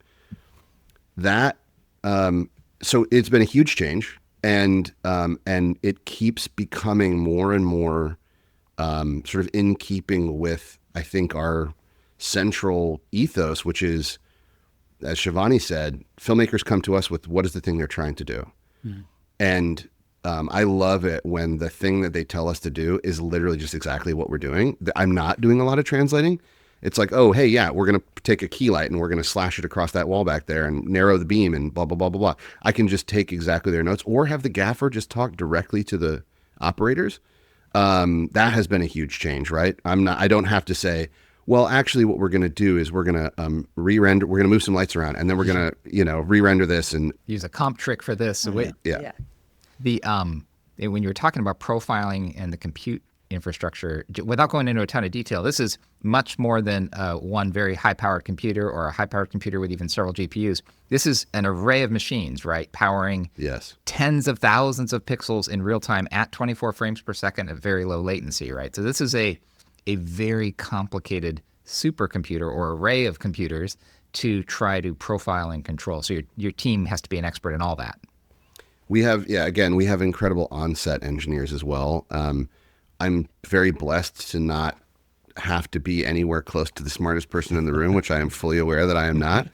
That, so it's been a huge change, and it keeps becoming more and more sort of in keeping with, I think, our central ethos, which is, as Shivani said, filmmakers come to us with what is the thing they're trying to do. And I love it when the thing that they tell us to do is literally just exactly what we're doing. I'm not doing a lot of translating. It's like, oh, hey, yeah, we're going to take a key light and we're going to slash it across that wall back there and narrow the beam and blah, blah, blah, blah, blah. I can just take exactly their notes, or have the gaffer just talk directly to the operators. That has been a huge change, right? I don't have to say, well, actually what we're going to do is we're going to re-render, we're going to move some lights around, and then we're going to, re-render this and use a comp trick for this. Yeah. When you were talking about profiling and the compute infrastructure, without going into a ton of detail, this is much more than one very high-powered computer, or a high-powered computer with even several GPUs. This is an array of machines, right? Powering tens of thousands of pixels in real time at 24 frames per second at very low latency, right? So this is a very complicated supercomputer or array of computers to try to profile and control? So your team has to be an expert in all that. We have, again, we have incredible on-set engineers as well. I'm very blessed to not have to be anywhere close to the smartest person in the room, which I am fully aware that I am not.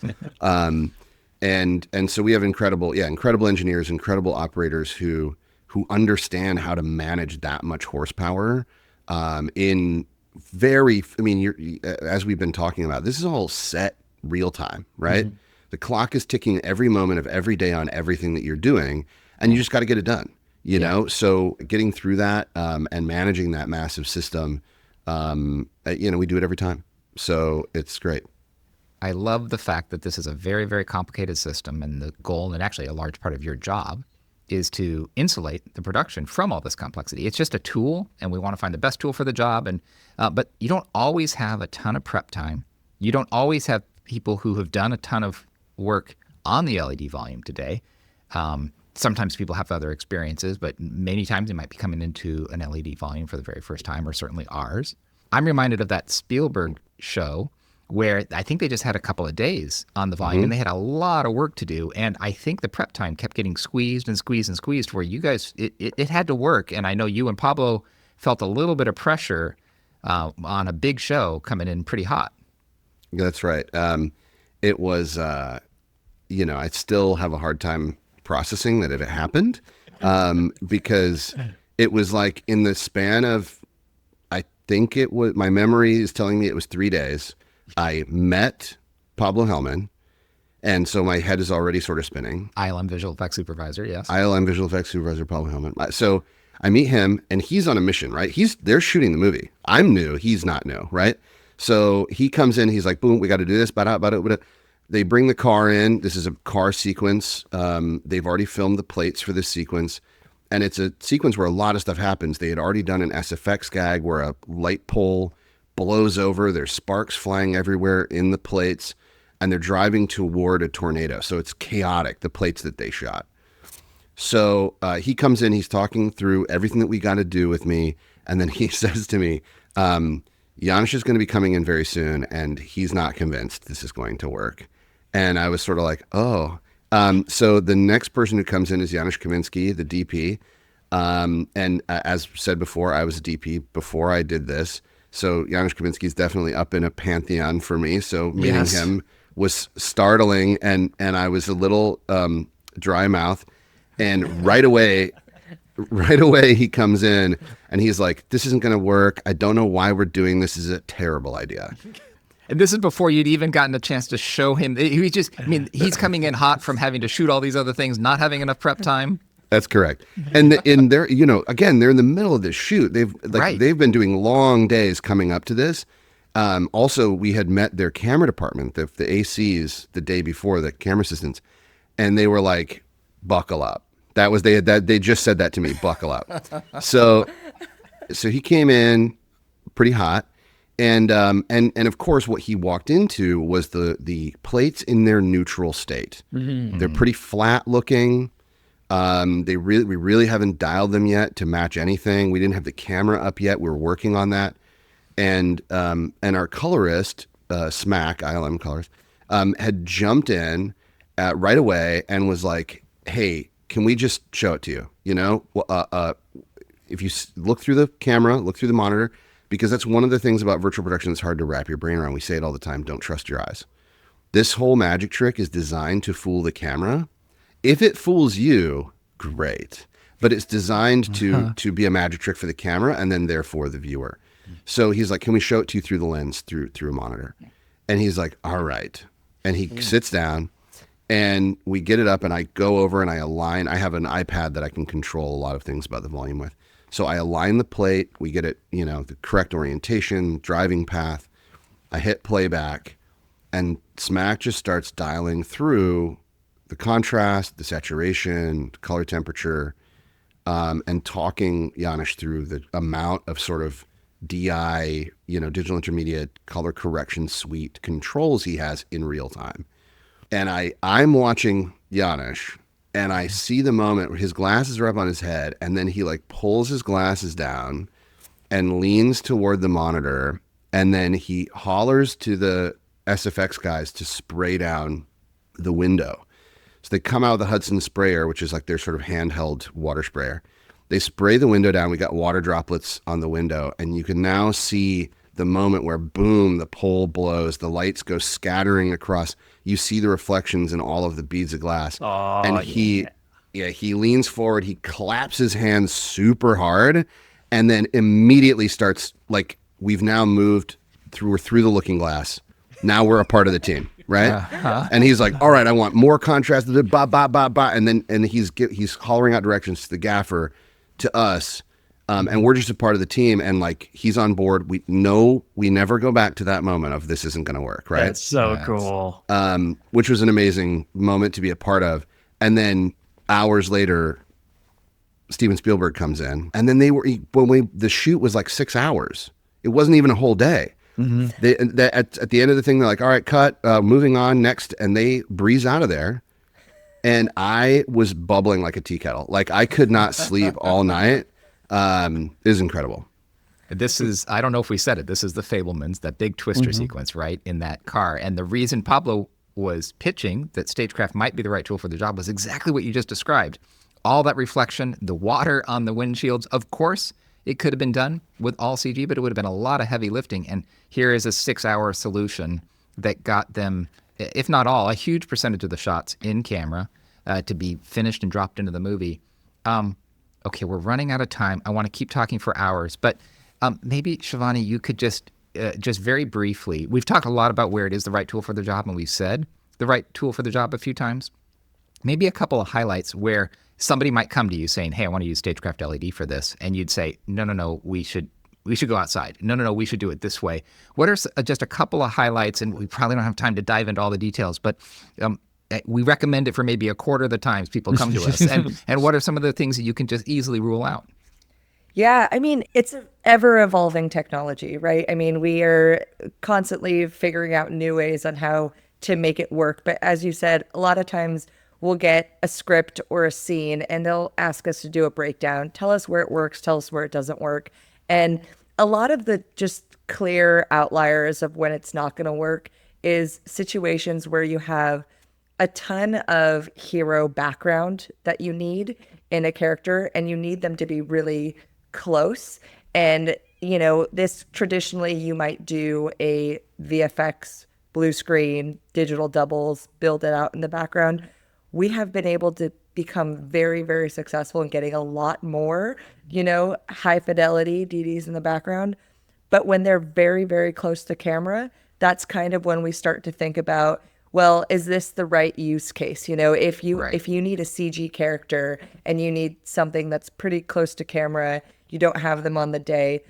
And so we have incredible engineers, incredible operators who understand how to manage that much horsepower in very, I mean, as we've been talking about, this is all set real time, right? Mm-hmm. The clock is ticking every moment of every day on everything that you're doing, and you just got to get it done, you know? So getting through that and managing that massive system, we do it every time. So it's great. I love the fact that this is a very, very complicated system, and the goal, and actually a large part of your job, is to insulate the production from all this complexity. It's just a tool, and we want to find the best tool for the job. And but you don't always have a ton of prep time. You don't always have people who have done a ton of work on the LED volume today. Sometimes people have other experiences, but many times they might be coming into an LED volume for the very first time, or certainly ours. I'm reminded of that Spielberg show where I think they just had a couple of days on the volume, and they had a lot of work to do. And I think the prep time kept getting squeezed and squeezed and squeezed, where you guys, it had to work. And I know you and Pablo felt a little bit of pressure on a big show coming in pretty hot. That's right. It was, I still have a hard time processing that it happened because it was like in the span of, I think it was, my memory is telling me it was 3 days. I met Pablo Hellman, and so my head is already sort of spinning. ILM Visual Effects Supervisor, yes. ILM Visual Effects Supervisor Pablo Hellman. So I meet him, and he's on a mission, right? They're shooting the movie. I'm new. He's not new, right? So he comes in. He's like, boom, we got to do this. They bring the car in. This is a car sequence. They've already filmed the plates for this sequence. And it's a sequence where a lot of stuff happens. They had already done an SFX gag where a light pole blows over. There's sparks flying everywhere in the plates, and they're driving toward a tornado. So it's chaotic, the plates that they shot. So he comes in, he's talking through everything that we got to do with me. And then he says to me, Janusz is going to be coming in very soon, and he's not convinced this is going to work. And I was sort of like, oh. So the next person who comes in is Janusz Kaminski, the DP. And as said before, I was a DP before I did this. So Janusz Kaminski is definitely up in a pantheon for me. So meeting him was startling, and I was a little dry mouth. And right away he comes in and he's like, this isn't going to work. I don't know why we're doing this. This is a terrible idea. And this is before you'd even gotten a chance to show him. He's coming in hot from having to shoot all these other things, not having enough prep time. That's correct. And they're, again, they're in the middle of this shoot. They've been doing long days coming up to this. Also, we had met their camera department, the ACs, the day before, the camera assistants, and they were like, buckle up. They just said that to me, buckle up. So he came in pretty hot. And of course, what he walked into was the plates in their neutral state. Mm-hmm. They're pretty flat looking. We really haven't dialed them yet to match anything. We didn't have the camera up yet. We were working on that. And our colorist, Smack, ILM colorist, had jumped in right away and was like, hey, can we just show it to you? If you look through the camera, look through the monitor, because that's one of the things about virtual production that's hard to wrap your brain around. We say it all the time, don't trust your eyes. This whole magic trick is designed to fool the camera. If it fools you, great. But it's designed to be a magic trick for the camera and then therefore the viewer. So he's like, can we show it to you through the lens, through a monitor? And he's like, all right. And he sits down and we get it up and I go over and I align. I have an iPad that I can control a lot of things about the volume with. So I align the plate. We get it, the correct orientation, driving path. I hit playback and Smack just starts dialing through the contrast, the saturation, color temperature, and talking Janusz through the amount of sort of DI, digital intermediate color correction suite controls he has in real time. And I'm watching Janusz and I see the moment where his glasses are up on his head and then he like pulls his glasses down and leans toward the monitor and then he hollers to the SFX guys to spray down the window. So they come out with the Hudson sprayer, which is like their sort of handheld water sprayer. They spray the window down. We got water droplets on the window, and you can now see the moment where, boom, the pole blows, the lights go scattering across. You see the reflections in all of the beads of glass. Oh, and he leans forward, he claps his hands super hard, and then immediately starts, like, we've now moved through the looking glass. Now we're a part of the team, right? And he's like, all right, I want more contrast, ba ba ba ba, and he's hollering out directions to the gaffer, to us, and we're just a part of the team, and like he's on board. We never go back to that moment of this isn't going to work, right? That's so cool. Which was an amazing moment to be a part of. And then hours later, Steven Spielberg comes in, and then the shoot was like 6 hours. It wasn't even a whole day. Mm-hmm. At the end of the thing, they're like, all right, cut, moving on, next, and they breeze out of there. And I was bubbling like a tea kettle. Like, I could not sleep all night. It was incredible. This is, I don't know if we said it, this is the Fablemans, that big twister sequence, right, in that car. And the reason Pablo was pitching that StageCraft might be the right tool for the job was exactly what you just described. All that reflection, the water on the windshields. Of course, it could have been done with all CG, but it would have been a lot of heavy lifting. And here is a 6-hour solution that got them, if not all, a huge percentage of the shots in camera to be finished and dropped into the movie. Okay, we're running out of time. I want to keep talking for hours, but maybe, Shivani, you could just very briefly, we've talked a lot about where it is the right tool for the job, and we've said the right tool for the job a few times. Maybe a couple of highlights where somebody might come to you saying, hey, I want to use StageCraft LED for this, and you'd say, no, we should go outside. No, we should do it this way. What are just a couple of highlights, and we probably don't have time to dive into all the details, but we recommend it for maybe a quarter of the times people come to us. And what are some of the things that you can just easily rule out? Yeah, I mean, it's an ever-evolving technology, right? I mean, we are constantly figuring out new ways on how to make it work. But as you said, a lot of times we'll get a script or a scene and they'll ask us to do a breakdown, tell us where it works, tell us where it doesn't work. And a lot of the just clear outliers of when it's not going to work is situations where you have a ton of hero background that you need in a character, and you need them to be really close. And, this traditionally you might do a VFX, blue screen, digital doubles, build it out in the background. We have been able to become very, very successful in getting a lot more, high fidelity DDs in the background. But when they're very, very close to camera, that's kind of when we start to think about, well, is this the right use case? If you need a CG character and you need something that's pretty close to camera, you don't have them on the day.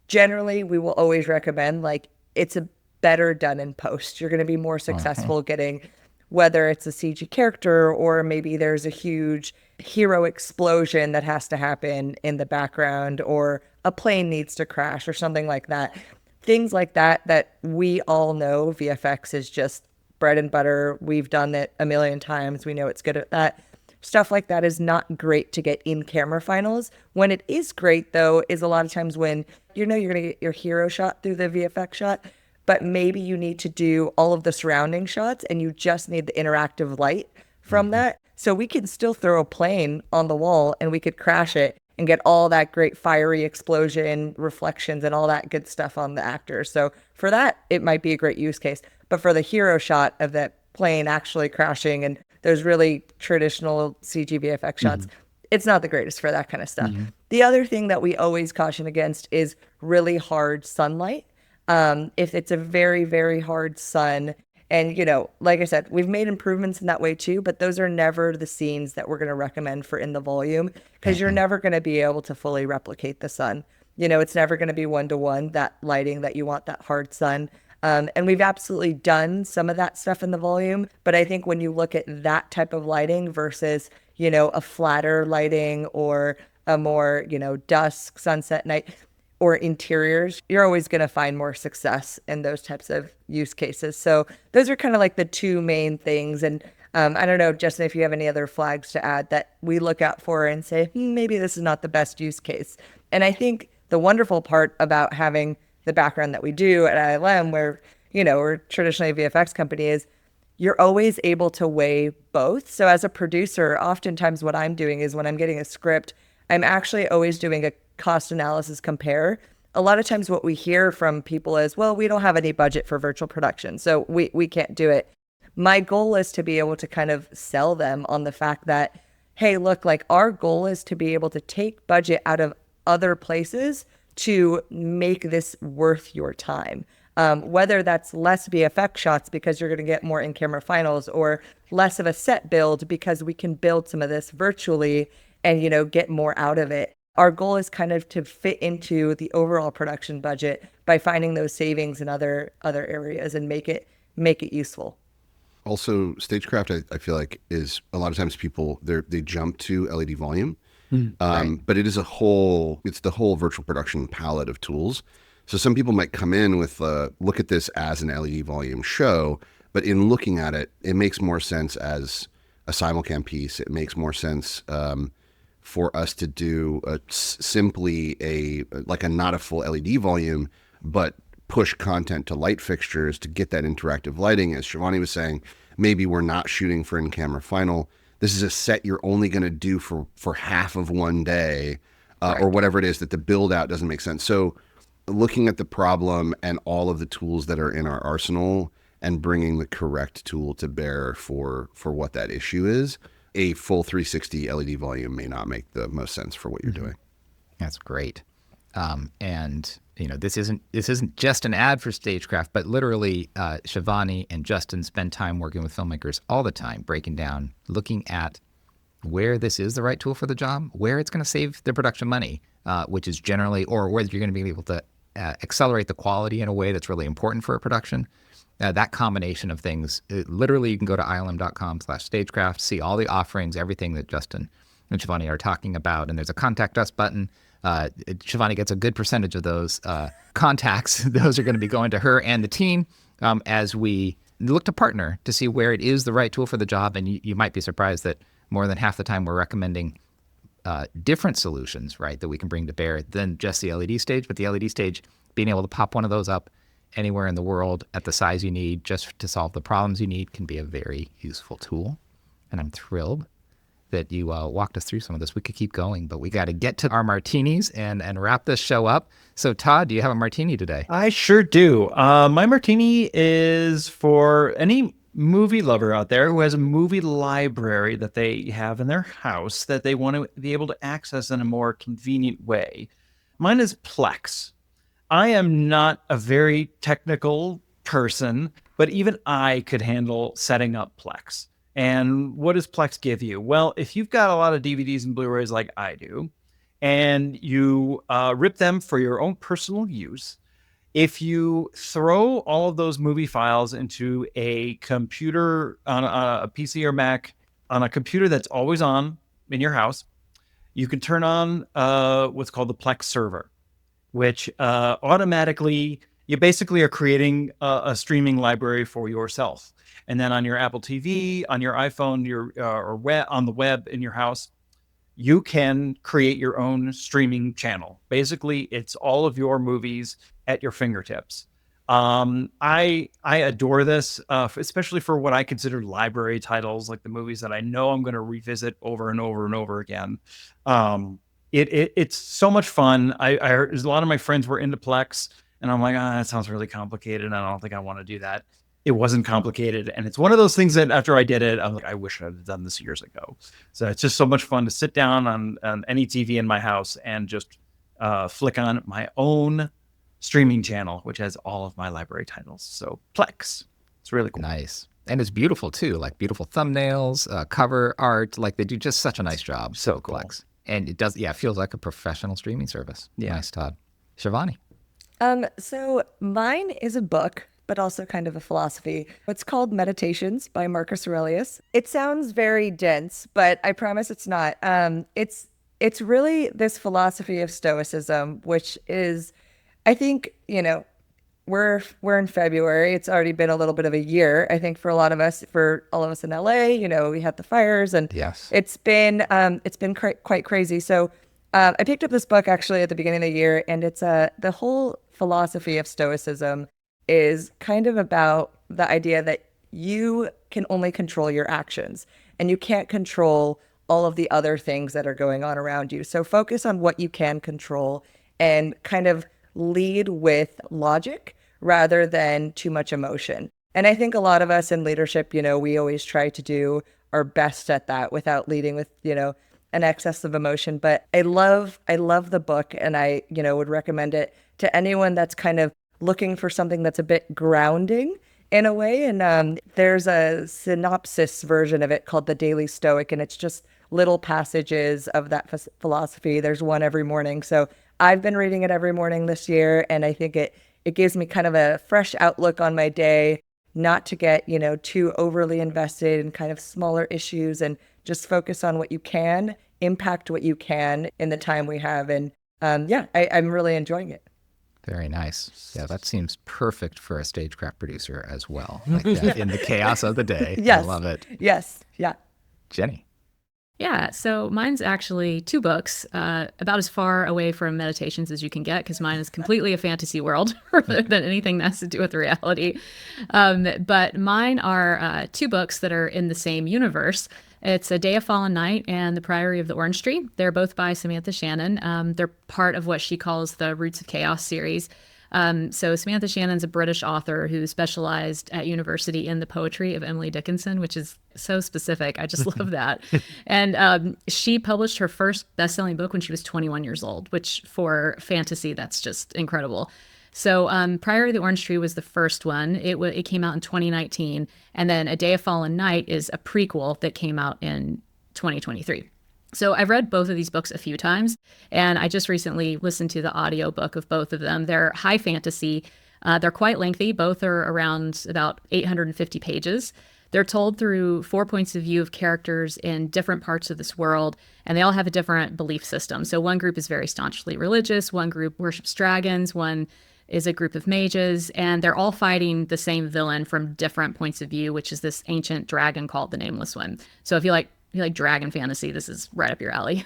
Generally, we will always recommend, like, it's a better done in post. You're going to be more successful getting, whether it's a CG character or maybe there's a huge hero explosion that has to happen in the background, or a plane needs to crash or something like that. Things like that we all know VFX is just bread and butter. We've done it a million times. We know it's good at that. Stuff like that is not great to get in camera finals. When it is great, though, is a lot of times when you're going to get your hero shot through the VFX shot, but maybe you need to do all of the surrounding shots and you just need the interactive light from that. So we can still throw a plane on the wall and we could crash it and get all that great fiery explosion, reflections, and all that good stuff on the actors. So for that, it might be a great use case. But for the hero shot of that plane actually crashing and those really traditional CG VFX shots, it's not the greatest for that kind of stuff. The other thing that we always caution against is really hard sunlight. If it's a very, very hard sun, and, like I said, we've made improvements in that way too, but those are never the scenes that we're going to recommend for in the volume, because you're never going to be able to fully replicate the sun. It's never going to be 1-to-1, that lighting that you want, that hard sun. And we've absolutely done some of that stuff in the volume. But I think when you look at that type of lighting versus, a flatter lighting or a more, dusk, sunset night, or interiors, you're always going to find more success in those types of use cases. So those are kind of like the two main things. And I don't know, Justin, if you have any other flags to add that we look out for and say, maybe this is not the best use case. And I think the wonderful part about having the background that we do at ILM, where, or traditionally a VFX company, is you're always able to weigh both. So as a producer, oftentimes what I'm doing is when I'm getting a script, I'm actually always doing a cost analysis compare. A lot of times what we hear from people is, well, we don't have any budget for virtual production, so we can't do it. My goal is to be able to kind of sell them on the fact that, hey, look, like our goal is to be able to take budget out of other places to make this worth your time. Whether that's less VFX shots because you're going to get more in-camera finals, or less of a set build because we can build some of this virtually and, get more out of it. Our goal is kind of to fit into the overall production budget by finding those savings in other areas and make it useful. Also, StageCraft, I feel like, is a lot of times people, they jump to LED volume, but it's the whole virtual production palette of tools. So some people might come in with, look at this as an LED volume show, but in looking at it, it makes more sense as a simulcam piece. It makes more sense for us to do simply a not a full LED volume, but push content to light fixtures to get that interactive lighting. As Shivani was saying, maybe we're not shooting for in-camera final. This is a set you're only going to do for half of one day, or whatever it is, that the build out doesn't make sense. So looking at the problem and all of the tools that are in our arsenal and bringing the correct tool to bear for what that issue is, a full 360 LED volume may not make the most sense for what you're doing. That's great. And this isn't just an ad for StageCraft, but literally Shivani and Justin spend time working with filmmakers all the time, breaking down, looking at where this is the right tool for the job, where it's going to save the production money, which is generally, or whether you're going to be able to accelerate the quality in a way that's really important for a production. That combination of things, literally you can go to ilm.com/stagecraft, see all the offerings, everything that Justin and Shivani are talking about, and there's a contact us button. Shivani gets a good percentage of those contacts. Those are going to be going to her and the team as we look to partner to see where it is the right tool for the job. And you might be surprised that more than half the time we're recommending different solutions, right, that we can bring to bear than just the LED stage. But the LED stage, being able to pop one of those up anywhere in the world at the size you need just to solve the problems you need can be a very useful tool. And I'm thrilled that you walked us through some of this. We could keep going, but we got to get to our martinis and wrap this show up. So Todd, do you have a martini today? I sure do. My martini is for any movie lover out there who has a movie library that they have in their house that they want to be able to access in a more convenient way. Mine is Plex. I am not a very technical person, but even I could handle setting up Plex. And what does Plex give you? Well, if you've got a lot of DVDs and Blu-rays like I do, and you rip them for your own personal use, if you throw all of those movie files into a computer, on a PC or Mac, on a computer that's always on in your house, you can turn on what's called the Plex server, which automatically, you basically are creating a streaming library for yourself. And then on your Apple TV, on your iPhone, or on the web in your house, you can create your own streaming channel. Basically, it's all of your movies at your fingertips. I adore this, especially for what I consider library titles, like the movies that I know I'm going to revisit over and over and over again. It's so much fun. I heard a lot of my friends were into Plex, and I'm like, that sounds really complicated. I don't think I want to do that. It wasn't complicated. And it's one of those things that after I did it, I was like, I wish I had done this years ago. So it's just so much fun to sit down on any TV in my house and just flick on my own streaming channel, which has all of my library titles. So Plex, it's really cool. Nice. And it's beautiful too, like beautiful thumbnails, cover art, like they do just such a nice job. So cool. Plex. And it does, it feels like a professional streaming service. Yeah. Nice, Todd. Shivani. So mine is a book, but also kind of a philosophy. It's called Meditations by Marcus Aurelius. It sounds very dense, but I promise it's not. It's really this philosophy of Stoicism, which is, I think, we're in February. It's already been a little bit of a year, I think, for a lot of us, for all of us in LA. We had the fires, and yes, it's been quite crazy. So I picked up this book actually at the beginning of the year, and it's the whole philosophy of Stoicism is kind of about the idea that you can only control your actions and you can't control all of the other things that are going on around you. So focus on what you can control and kind of lead with logic rather than too much emotion. And I think a lot of us in leadership, we always try to do our best at that without leading with, an excess of emotion. But I love the book, and I, would recommend it to anyone that's kind of looking for something that's a bit grounding in a way. And there's a synopsis version of it called The Daily Stoic, and it's just little passages of that philosophy. There's one every morning. So I've been reading it every morning this year, and I think it gives me kind of a fresh outlook on my day, not to get, too overly invested in kind of smaller issues and just focus on what you can, impact what you can in the time we have. And I'm really enjoying it. Very nice. Yeah, that seems perfect for a StageCraft producer as well. Like that in the chaos of the day. Yes. I love it. Yes. Yeah. Jenny. Yeah, so mine's actually 2 books, about as far away from meditations as you can get, because mine is completely a fantasy world rather than anything that has to do with reality. But mine are 2 books that are in the same universe. It's A Day of Fallen Night and The Priory of the Orange Tree. They're both by Samantha Shannon. They're part of what she calls the Roots of Chaos series. So Samantha Shannon's a British author who specialized at university in the poetry of Emily Dickinson, which is so specific. I just love that. And she published her first best-selling book when she was 21 years old, which for fantasy, that's just incredible. So Priory of the Orange Tree was the first one. It came out in 2019. And then A Day of Fallen Night is a prequel that came out in 2023. So I've read both of these books a few times, and I just recently listened to the audiobook of both of them. They're high fantasy. They're quite lengthy. Both are around about 850 pages. They're told through 4 points of view of characters in different parts of this world, and they all have a different belief system. So one group is very staunchly religious, one group worships dragons, one is a group of mages, and they're all fighting the same villain from different points of view, which is this ancient dragon called the Nameless One. So if you like dragon fantasy, this is right up your alley.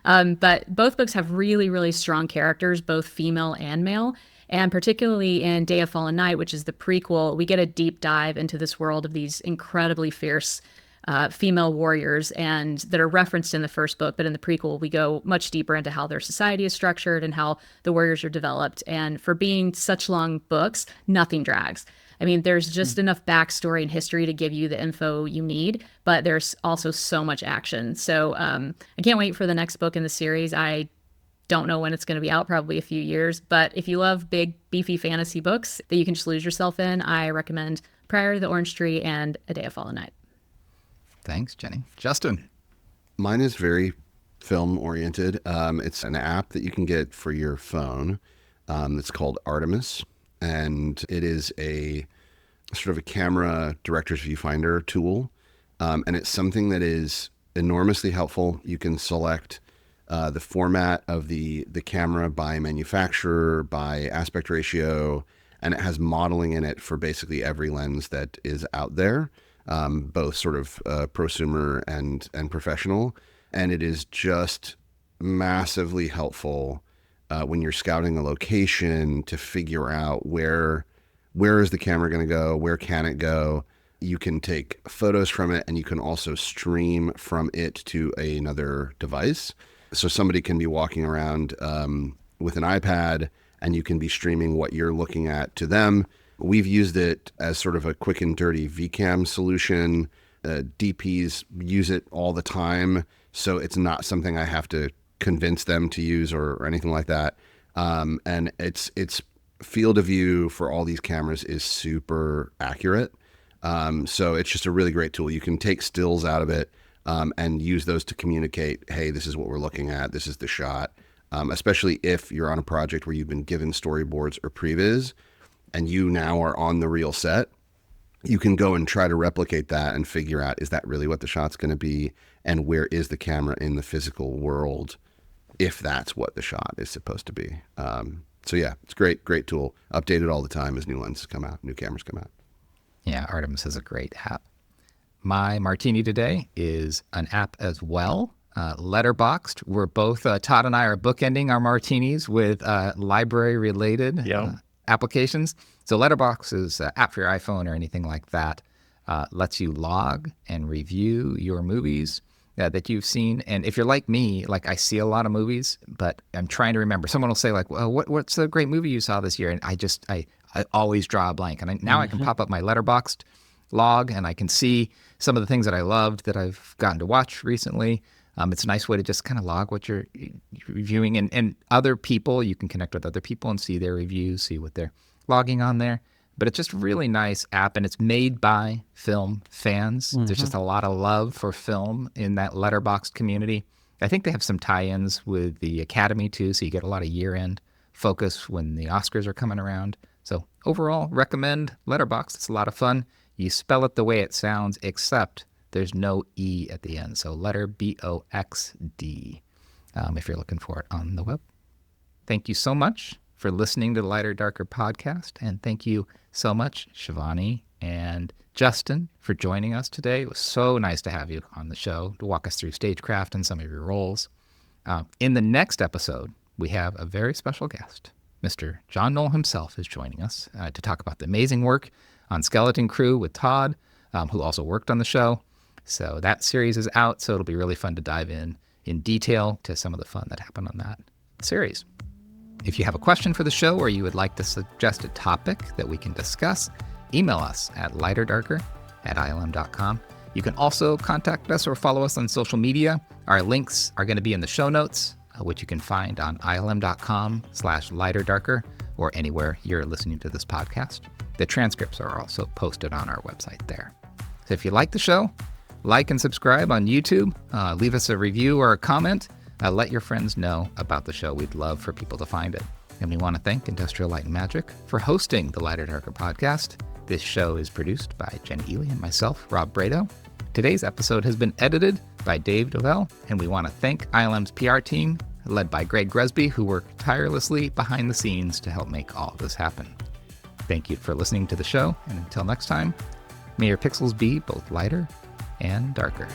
But both books have really, really strong characters, both female and male. And particularly in Day of Fallen Night, which is the prequel, we get a deep dive into this world of these incredibly fierce female warriors, and that are referenced in the first book. But in the prequel, we go much deeper into how their society is structured and how the warriors are developed. And for being such long books, nothing drags. I mean, there's just enough backstory and history to give you the info you need, but there's also so much action. So I can't wait for the next book in the series. I don't know when it's going to be out, probably a few years. But if you love big, beefy fantasy books that you can just lose yourself in, I recommend Priory of the Orange Tree and A Day of Fallen Night. Thanks, Jenny. Justin. Mine is very film oriented. It's an app that you can get for your phone. It's called Artemis. And it is a sort of a camera director's viewfinder tool. And it's something that is enormously helpful. You can select the format of the camera by manufacturer, by aspect ratio, and it has modeling in it for basically every lens that is out there, both sort of prosumer and professional. And it is just massively helpful when you're scouting a location to figure out where is the camera going to go, where can it go. You can take photos from it, and you can also stream from it to another device. So somebody can be walking around with an iPad, and you can be streaming what you're looking at to them. We've used it as sort of a quick and dirty VCam solution. DPs use it all the time, so it's not something I have to convince them to use or anything like that. And its field of view for all these cameras is super accurate. So it's just a really great tool. You can take stills out of it and use those to communicate, hey, this is what we're looking at. This is the shot. Especially if you're on a project where you've been given storyboards or previs and you now are on the real set, you can go and try to replicate that and figure out, is that really what the shot's going to be? And where is the camera in the physical world if that's what the shot is supposed to be? So yeah, it's great tool. Updated all the time as new lenses come out, new cameras come out. Yeah, Artemis is a great app. My Martini today is an app as well, Letterboxd. We're both, Todd and I are bookending our martinis with library-related applications. So Letterboxd is an app for your iPhone or anything like that. Lets you log and review your movies that you've seen. And if you're like me, like I see a lot of movies, but I'm trying to remember. Someone will say like, well, what's a great movie you saw this year? And I always draw a blank. And now I can pop up my Letterboxd log and I can see some of the things that I loved that I've gotten to watch recently. It's a nice way to just kind of log what you're reviewing, and other people, you can connect with other people and see their reviews, see what they're logging on there. But it's just a really nice app, and it's made by film fans. There's just a lot of love for film in that Letterboxd community. I think they have some tie-ins with the Academy too, so you get a lot of year-end focus when the Oscars are coming around. So overall, recommend Letterboxd. It's a lot of fun. You spell it the way it sounds, except there's no E at the end. So letter BOXD if you're looking for it on the web. Thank you so much for listening to the Lighter Darker podcast. And thank you so much, Shivani and Justin, for joining us today. It was so nice to have you on the show to walk us through StageCraft and some of your roles. In the next episode, we have a very special guest. Mr. John Knoll himself is joining us to talk about the amazing work on Skeleton Crew with Todd, who also worked on the show. So that series is out, so it'll be really fun to dive in detail to some of the fun that happened on that series. If you have a question for the show or you would like to suggest a topic that we can discuss, email us at lighterdarker@ilm.com. You can also contact us or follow us on social media. Our links are going to be in the show notes, which you can find on ilm.com/lighterdarker or anywhere you're listening to this podcast. The transcripts are also posted on our website there. So if you like the show, like and subscribe on YouTube. Leave us a review or a comment. Let your friends know about the show. We'd love for people to find it. And we want to thank Industrial Light and Magic for hosting the Lighter Darker podcast. This show is produced by Jen Ely and myself, Rob Brado. Today's episode has been edited by Dave Dovell, and we want to thank ILM's PR team, led by Greg Gresby, who worked tirelessly behind the scenes to help make all of this happen. Thank you for listening to the show, and until next time, may your pixels be both lighter and darker.